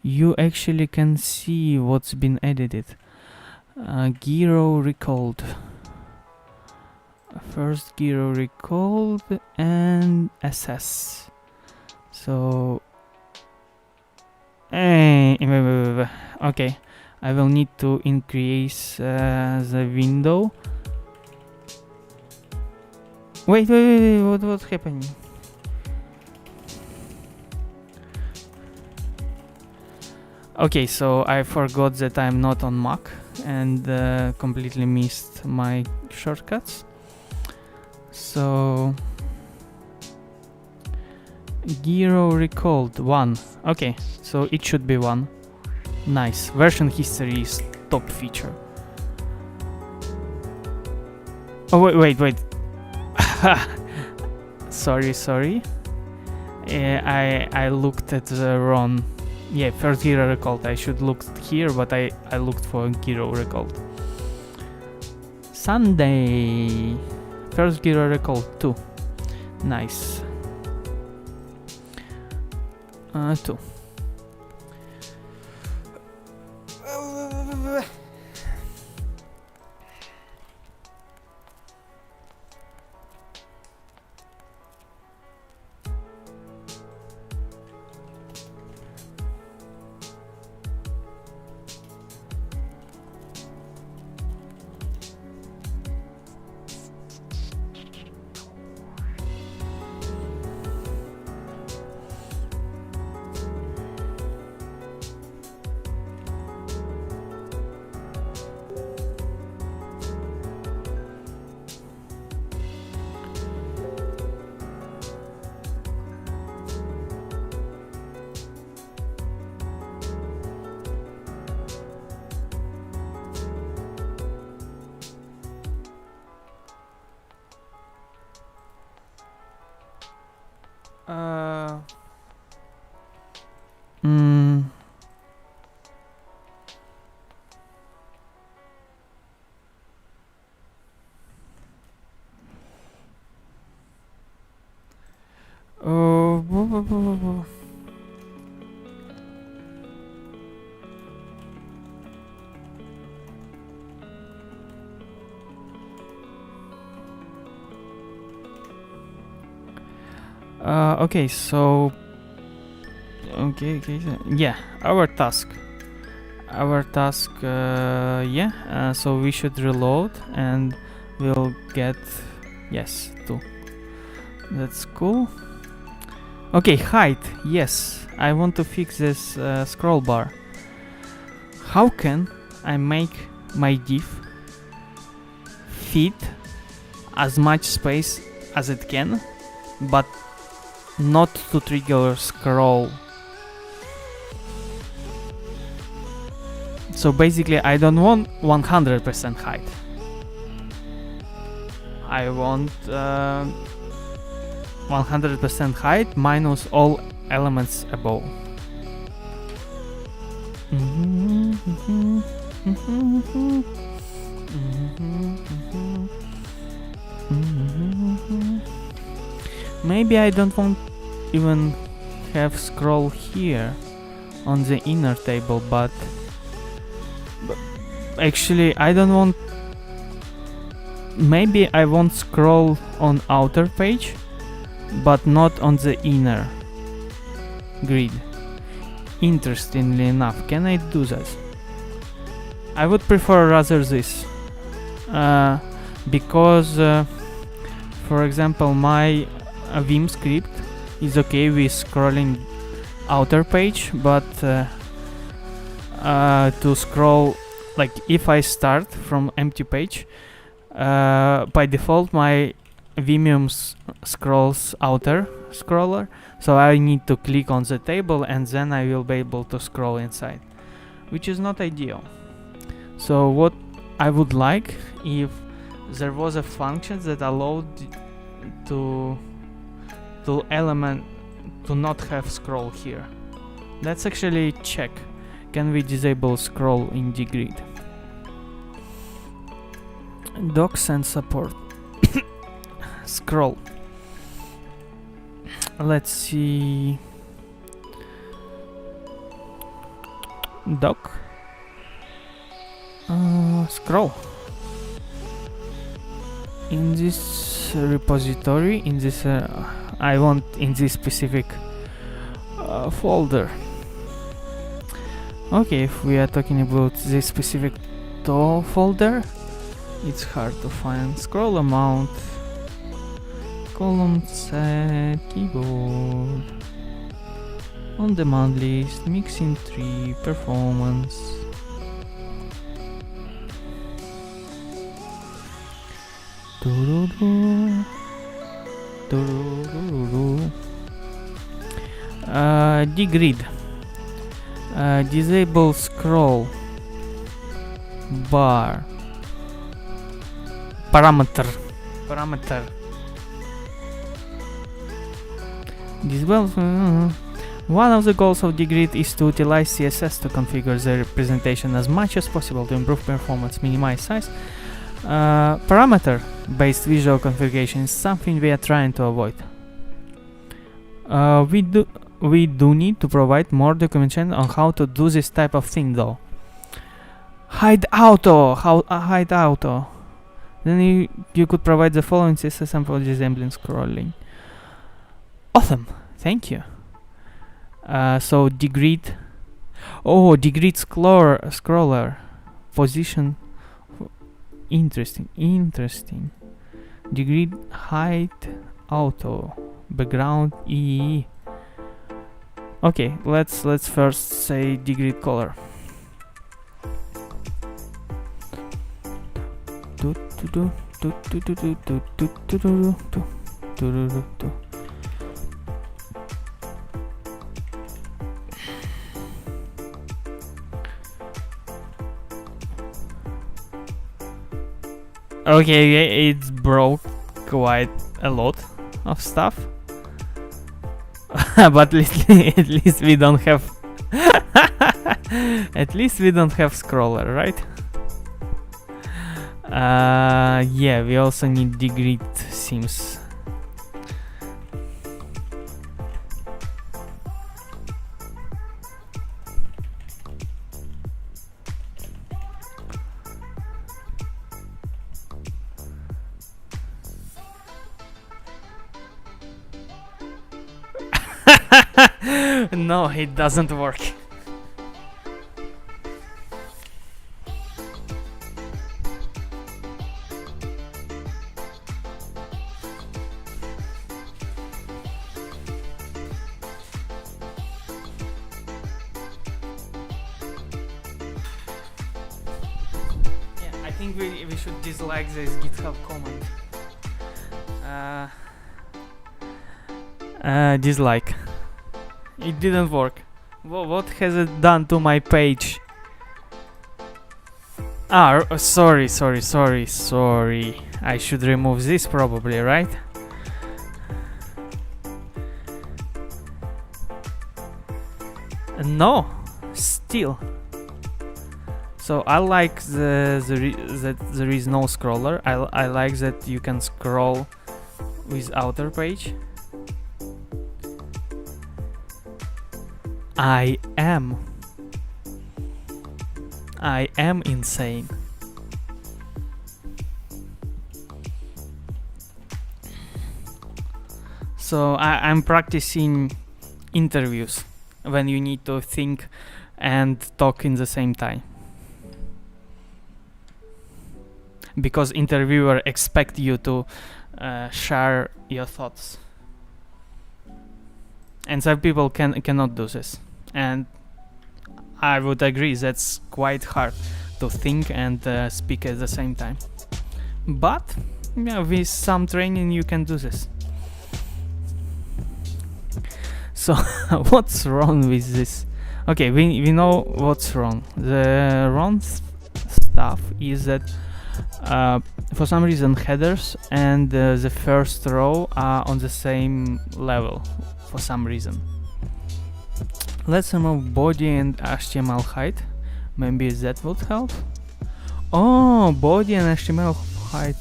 You actually can see what's been edited. Gyro recalled. First gyro recalled and SS. So okay, I will need to increase the window. Wait, what's happening? Okay, so I forgot that I'm not on Mac and completely missed my shortcuts. So gyro recalled 1. Okay, so it should be 1. Nice. Version history is top feature. Oh wait. Sorry. I looked at the wrong. Yeah, first gyro recalled. I should look here, but I looked for gyro recalled. Sunday. First gyro recalled 2. Nice. 2. Okay, so yeah, our task, so we should reload and we'll get 2. That's cool. Okay, height. Yes, I want to fix this scroll bar. How can I make my div fit as much space as it can, but not to trigger scroll? So basically I don't want 100% height. I want 100% height minus all elements above. Maybe I don't want even have scroll here on the inner table, but actually I don't want. Maybe I want scroll on outer page, but not on the inner grid. Interestingly enough, can I do that? I would prefer rather this, because for example my Vim script is okay with scrolling outer page, but to scroll, like if I start from empty page, by default my Vimium scrolls outer, scroller, so I need to click on the table and then I will be able to scroll inside, which is not ideal. So what I would like if there was a function that allowed to element to not have scroll here. Let's actually check. Can we disable scroll in dgrid? Docs and support. Scroll. Let's see. Doc. Scroll. In this repository, in this I want in this specific folder. Okay, if we are talking about this specific folder, it's hard to find. Scroll amount, column set, keyboard, on demand list, mixing tree, performance. Dgrid. Disable scroll bar parameter. Disable. One of the goals of dgrid is to utilize CSS to configure the representation as much as possible to improve performance, minimize size. Parameter-based visual configuration is something we are trying to avoid. We do need to provide more documentation on how to do this type of thing, though. Hide auto. Hide auto. Then you could provide the following CSS sample disabling scrolling. Awesome. Thank you. So dgrid. Oh, dgrid scroller position. Interesting. Dgrid hide auto background EE. Okay, let's first say dgrid color. Okay, it's broke quite a lot of stuff. But at least we don't have at least we don't have scroller, right? Yeah, we also need dgrid seems. No, it doesn't work. I think we should dislike this GitHub comment. Dislike. It didn't work. What has it done to my page? Sorry. I should remove this probably, right? No, still. So I like that there is no scroller. I like that you can scroll with outer page. I am insane. So I'm practicing interviews when you need to think and talk in the same time. Because interviewer expect you to share your thoughts. And some people cannot do this. And I would agree that's quite hard to think and speak at the same time. But yeah, with some training you can do this. So what's wrong with this? Okay, we know what's wrong. The wrong stuff is that for some reason headers and the first row are on the same level for some reason. Let's remove body and HTML height. Maybe that would help. Oh, body and HTML height.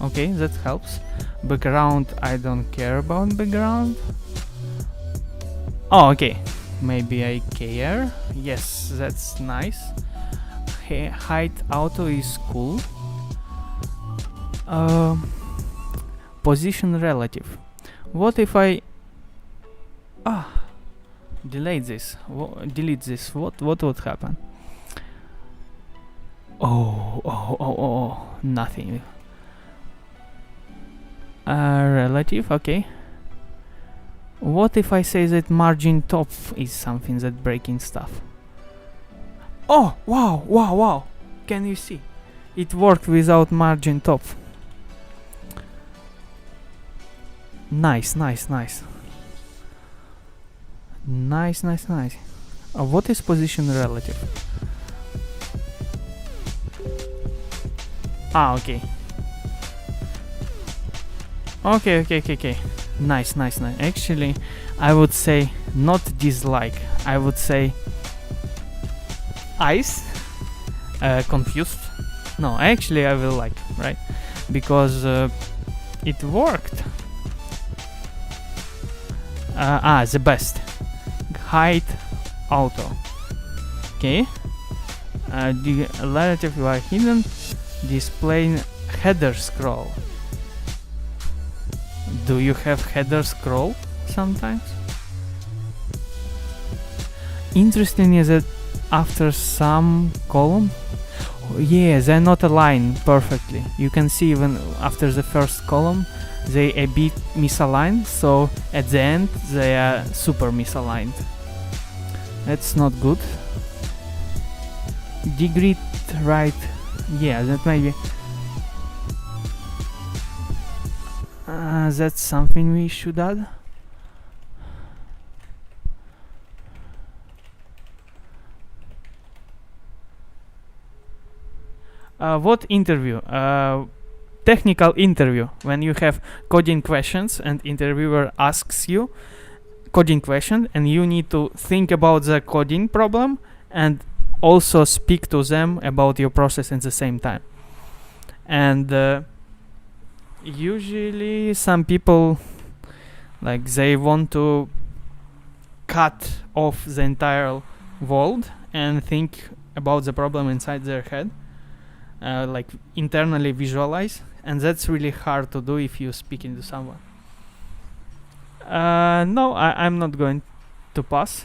Okay, that helps. Background, I don't care about background. Oh, okay. Maybe I care. Yes, that's nice. Height auto is cool. Position relative. What if I delete this? Delete this. What would happen? Oh, nothing. Relative, okay. What if I say that margin top is something that breaking stuff? Oh, wow. Can you see? It worked without margin top. Nice. Nice. What is position relative? Okay. Okay. Nice. Actually, I would say not dislike. I would say ice. Confused. No, actually I will like, right? Because it worked. The best. Height auto. Okay. The relative are hidden. Display header scroll. Do you have header scroll sometimes? Interesting is that after some column, they're not aligned perfectly. You can see even after the first column they a bit misaligned, so at the end they are super misaligned. That's not good. Degree right, that might be that's something we should add. What interview? Technical interview, when you have coding questions and interviewer asks you coding question and you need to think about the coding problem and also speak to them about your process at the same time. And usually some people they want to cut off the entire world and think about the problem inside their head, internally visualize, and that's really hard to do if you speak into someone. No, I'm not going to pass.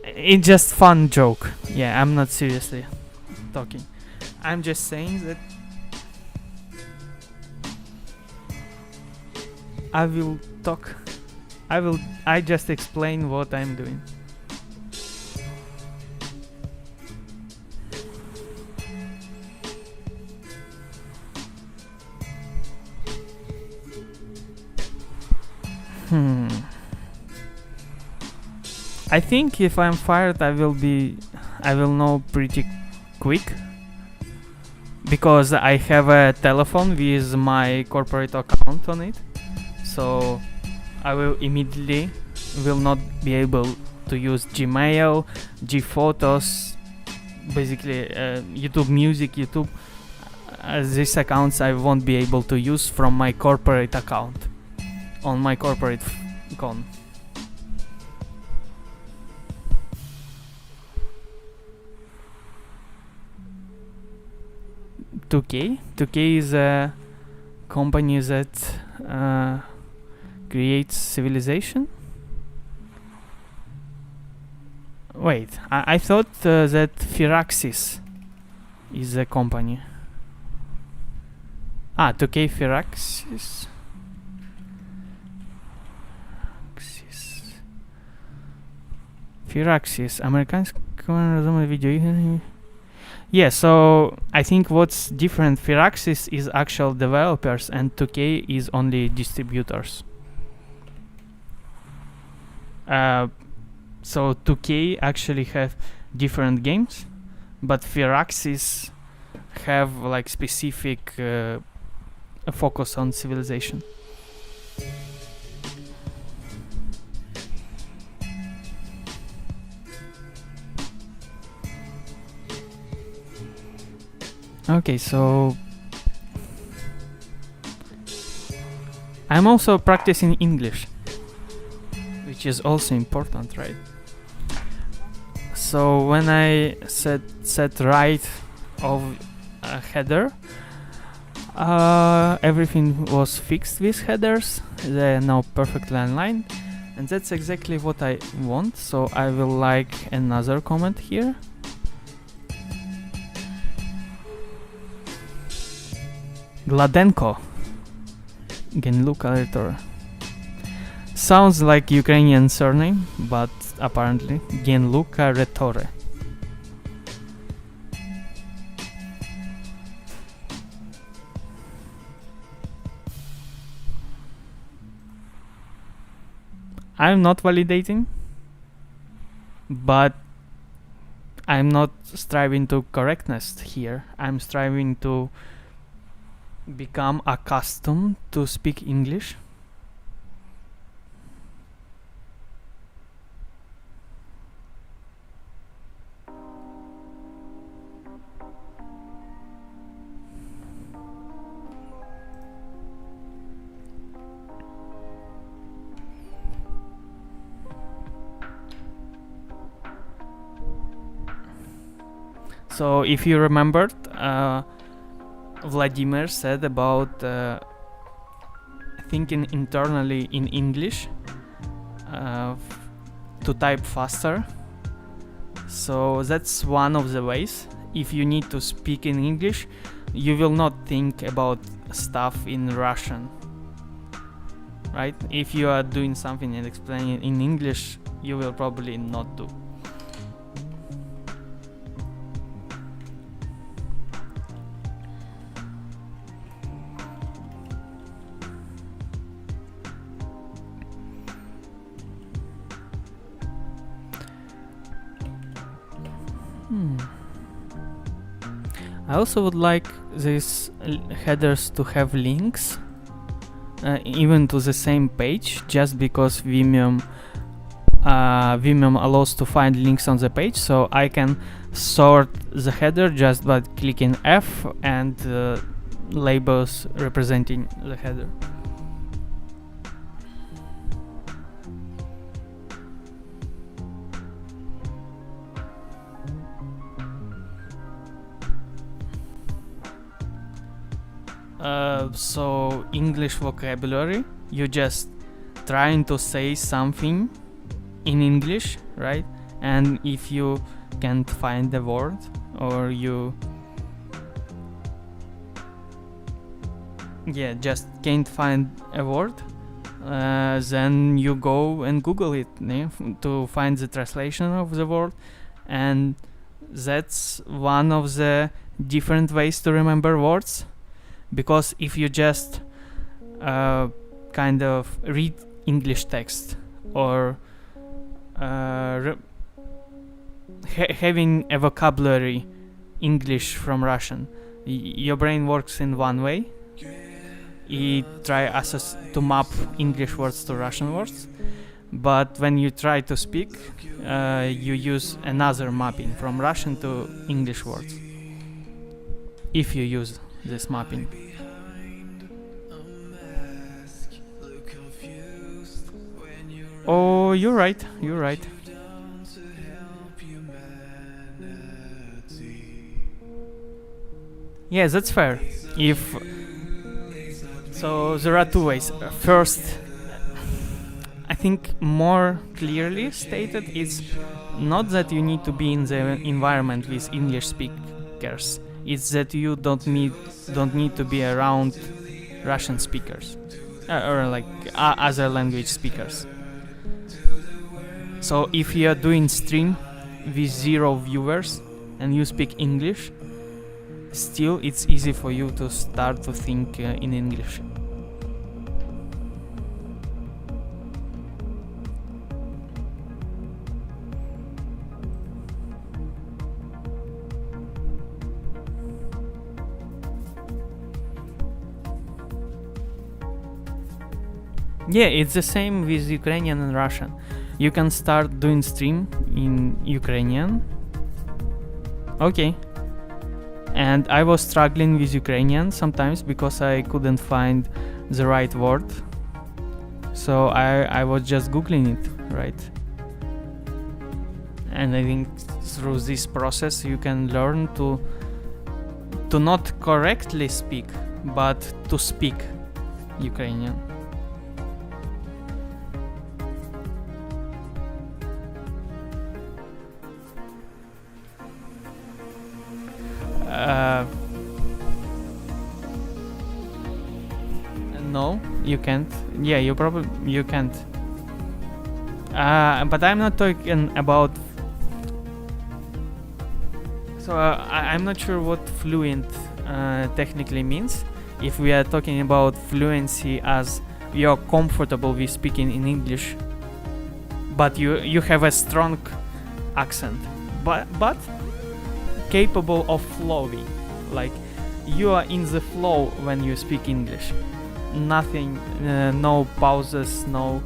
It's just fun joke. Yeah, I'm not seriously talking. I'm just saying that I will talk. I just explain what I'm doing. I think if I'm fired, I will know pretty quick, because I have a telephone with my corporate account on it, so I will immediately will not be able to use Gmail, Gphotos, basically YouTube Music, YouTube. These accounts I won't be able to use from my corporate account on my corporate phone. 2K is a company that creates civilization. Wait, I thought that Firaxis is a company. 2K Firaxis. Firaxis, американское видеоигры. Yeah, so I think what's different, Firaxis is actual developers and 2K is only distributors. So 2K actually have different games, but Firaxis have like specific a focus on civilization. Okay, so I'm also practicing English, which is also important, right? So when I set right of a header, everything was fixed with headers. They are now perfectly aligned, and that's exactly what I want. So I will like another comment here. Gladenko. Genluka Retore. Sounds like Ukrainian surname, but apparently Genluka Retore. I'm not validating, but I'm not striving to correctness here. I'm striving to become accustomed to speak English. So if you remembered, Vladimir said about thinking internally in English to type faster. So that's one of the ways. If you need to speak in English, you will not think about stuff in Russian, right? If you are doing something and explaining in English, you will probably not do. I also would like these headers to have links even to the same page, just because Vimium allows to find links on the page, so I can sort the header just by clicking F and labels representing the header. So English vocabulary, you just trying to say something in English, right? And if you can't find the word, or you just can't find a word, then you go and Google it to find the translation of the word, and that's one of the different ways to remember words. Because if you just kind of read English text, or having a vocabulary English from Russian, your brain works in one way. It tries to map English words to Russian words, but when you try to speak, you use another mapping from Russian to English words, if you use this mapping. Oh, you're right. Yeah, that's fair. So there are two ways. First, I think more clearly stated, is not that you need to be in the environment with English speakers. It's that you don't need to be around Russian speakers or like other language speakers. So if you are doing stream with 0 viewers and you speak English, still it's easy for you to start to think in English. Yeah, it's the same with Ukrainian and Russian. You can start doing stream in Ukrainian. Okay. And I was struggling with Ukrainian sometimes because I couldn't find the right word. So I was just googling it, right? And I think through this process you can learn to not correctly speak, but to speak Ukrainian. No, you can't. Yeah, you can't. But I'm not talking about. So I'm not sure what fluent technically means. If we are talking about fluency as you're comfortable with speaking in English, but you have a strong accent, but capable of flowing, like you are in the flow when you speak English. Nothing, no pauses, no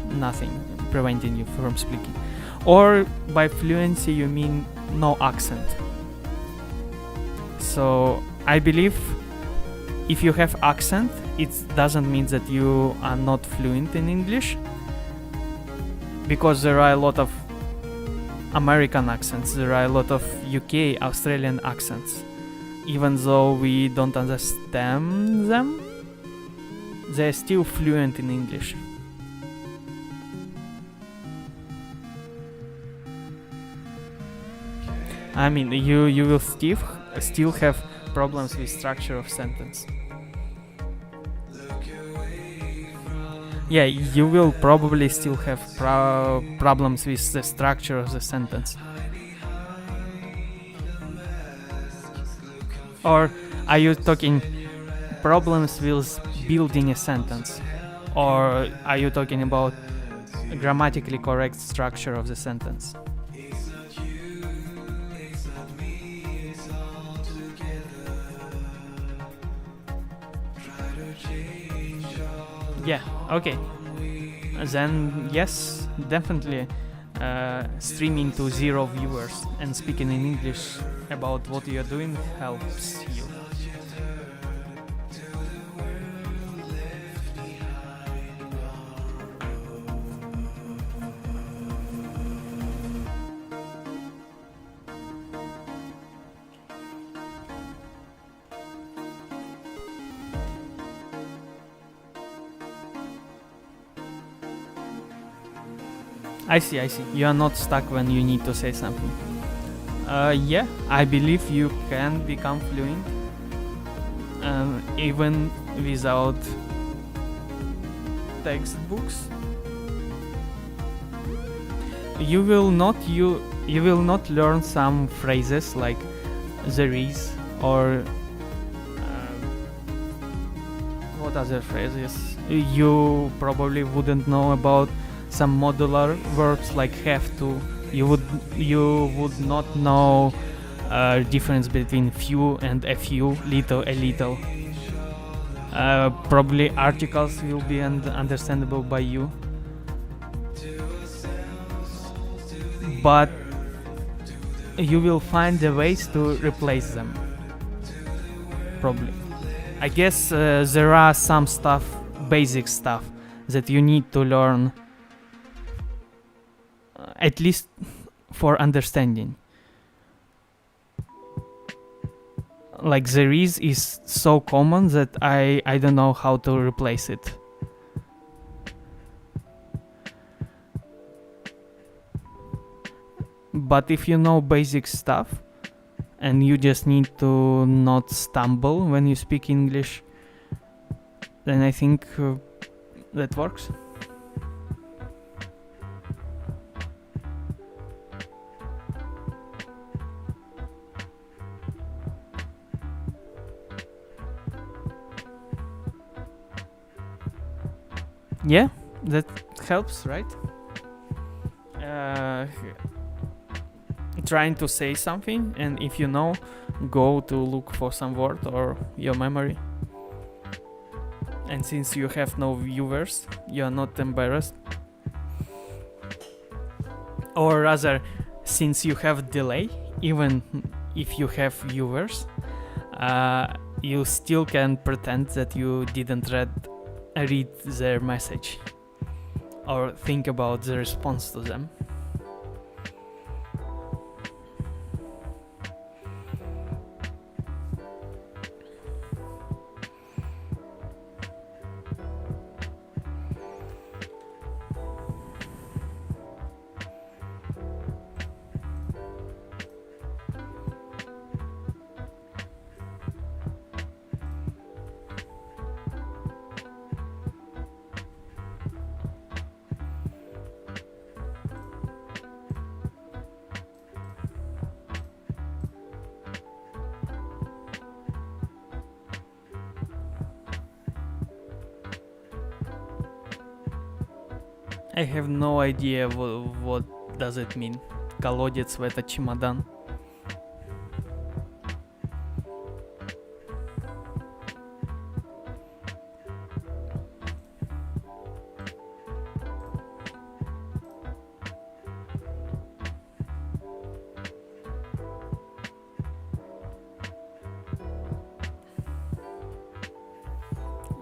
nothing preventing you from speaking. Or by fluency you mean no accent. So I believe if you have accent, it doesn't mean that you are not fluent in English, because there are a lot of American accents, there are a lot of UK, Australian accents. Even though we don't understand them, they're still fluent in English. I mean, you will still have problems with structure of sentence. Yeah, you will probably still have problems with the structure of the sentence. Or are you talking problems with building a sentence? Or are you talking about grammatically correct structure of the sentence? Yeah, okay. Then yes, definitely streaming to 0 viewers and speaking in English about what you're doing helps you. I see. You are not stuck when you need to say something. Yeah, I believe you can become fluent even without textbooks. You will not learn some phrases like there is or what other phrases. You probably wouldn't know about some modular verbs like have to. You would not know difference between few and a few, little, a little. Probably articles will be understandable by you, but you will find the ways to replace them. Probably. I guess there are some stuff, basic stuff, that you need to learn at least for understanding. Like there is so common that I don't know how to replace it. But if you know basic stuff and you just need to not stumble when you speak English, then I think that works. Yeah, that helps, right? Trying to say something, and if you know, go to look for some word or your memory. and since you have no viewers, you are not embarrassed. Or rather, since you have delay, even if you have viewers, you still can pretend that you didn't read their message or think about the response to them. I have no idea what does it mean. Колодец в этот чемодан.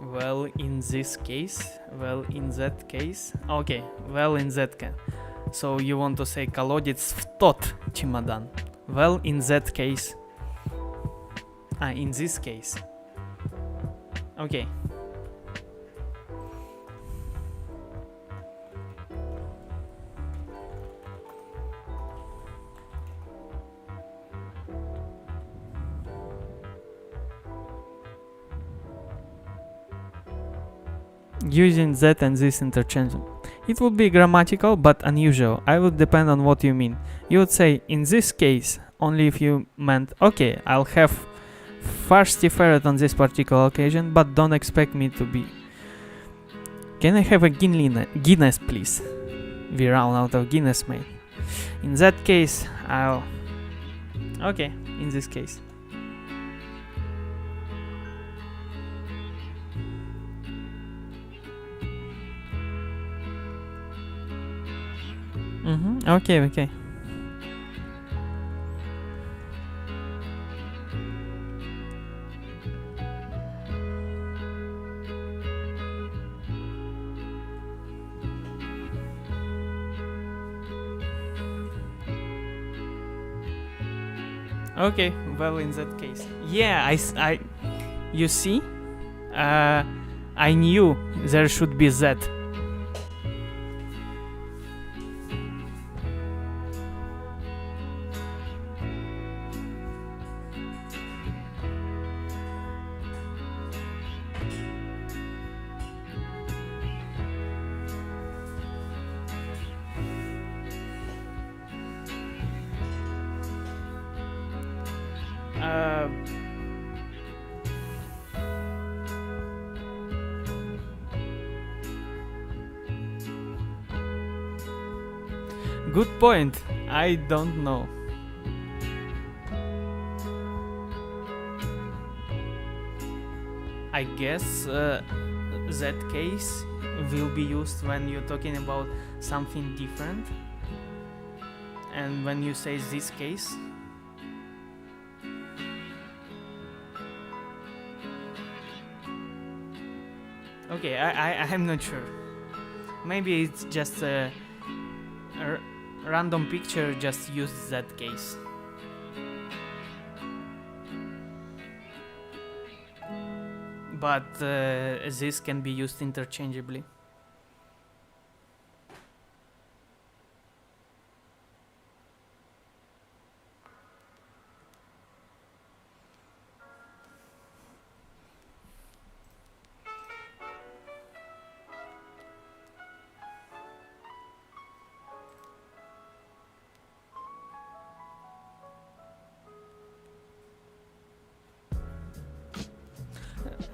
Well, in this case, well, in that case, okay, well, in that case. So you want to say колодец в тот чемодан. Well, in that case. In this case. Okay. Using that and this interchangeably. It would be grammatical but unusual. I would depend on what you mean. You would say, in this case, only if you meant, okay, I'll have thirsty ferret on this particular occasion, but don't expect me to be. Can I have a Guinness, please? We run out of Guinness, mate. In that case, I'll... Okay, in this case. Okay, okay. Okay, well, in that case. Yeah, I you see? I knew there should be that. Good point. I don't know. I guess that case will be used when you're talking about something different. And when you say this case, okay, I'm not sure. Maybe it's just a random picture, just use that case. But this can be used interchangeably.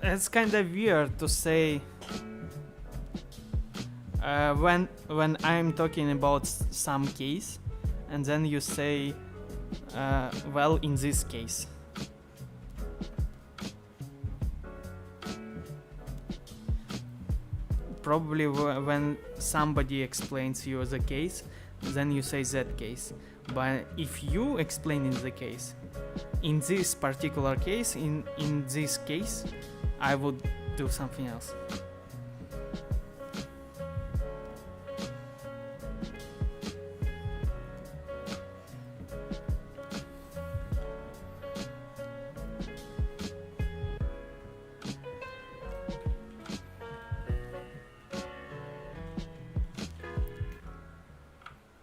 It's kind of weird to say when I'm talking about some case, and then you say, well, in this case. probably when somebody explains you the case, then you say that case. But if you explain in the case, in this particular case, in this case, I would do something else.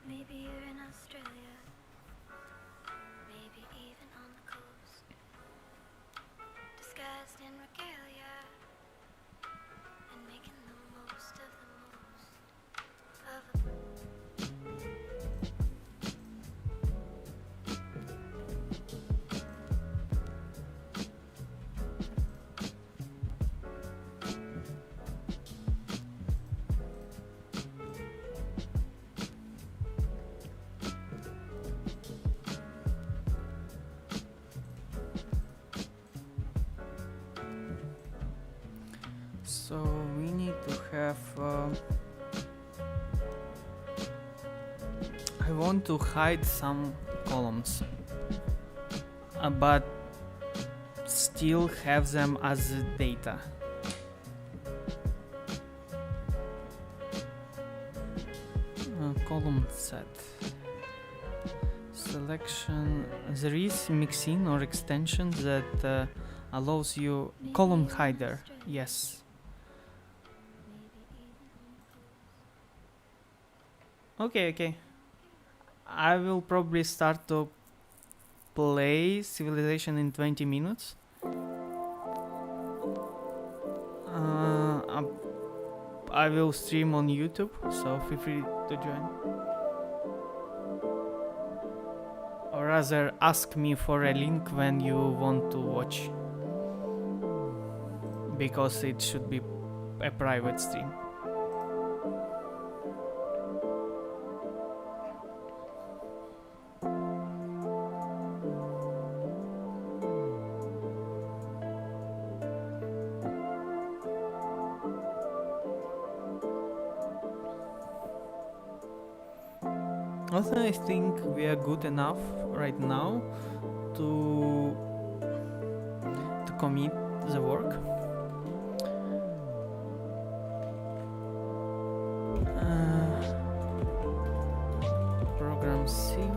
Maybe you're in Australia, maybe even on the coast, disguised in regalia, and making the most of the most of a So we need to have. I want to hide some columns, but still have them as data. Column set. Selection. There is mixin or extension that allows you column hider. Yes. Okay. I will probably start to play Civilization in 20 minutes. I will stream on YouTube, so feel free to join. Or rather, ask me for a link when you want to watch, because it should be a private stream. Also, I think we are good enough right now to commit the work. Program Civ.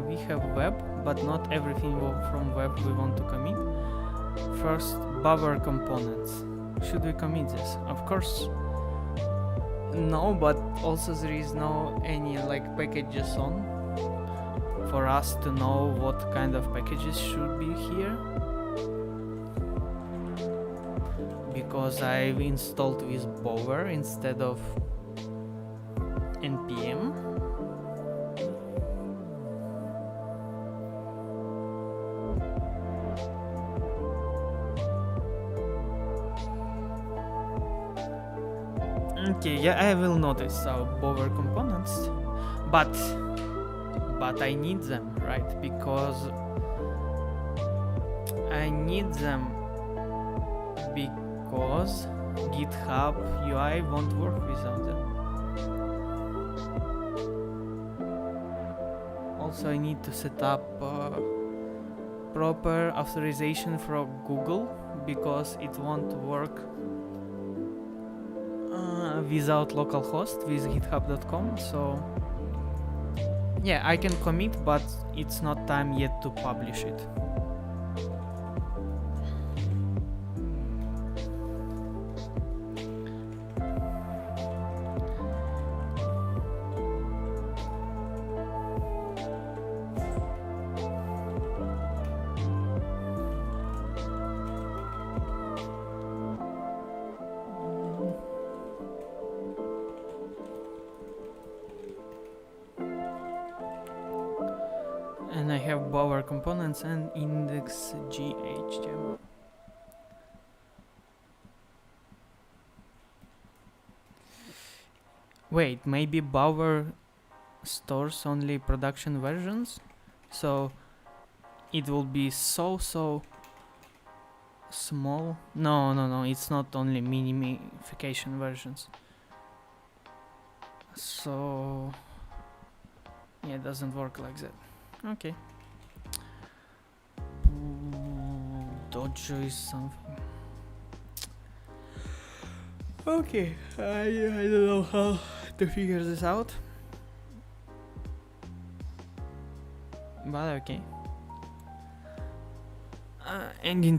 We have web, but not everything from web we want to commit. First, Bower components. Should we commit this? Of course. No, but also there is no any like packages on for us to know what kind of packages should be here, because I've installed with Bower instead of npm. Okay, yeah, I will notice Bower components, but I need them, right? Because I need them because GitHub UI won't work without them. Also, I need to set up proper authorization from Google, because it won't work without localhost with github.com. So yeah, I can commit, but it's not time yet to publish it. And I have Bower components and index.html. Wait, maybe Bower stores only production versions, so it will be so small. No, it's not only minification versions. So yeah, it doesn't work like that. Okay. Dojo is something. Okay, I don't know how to figure this out. But okay. And in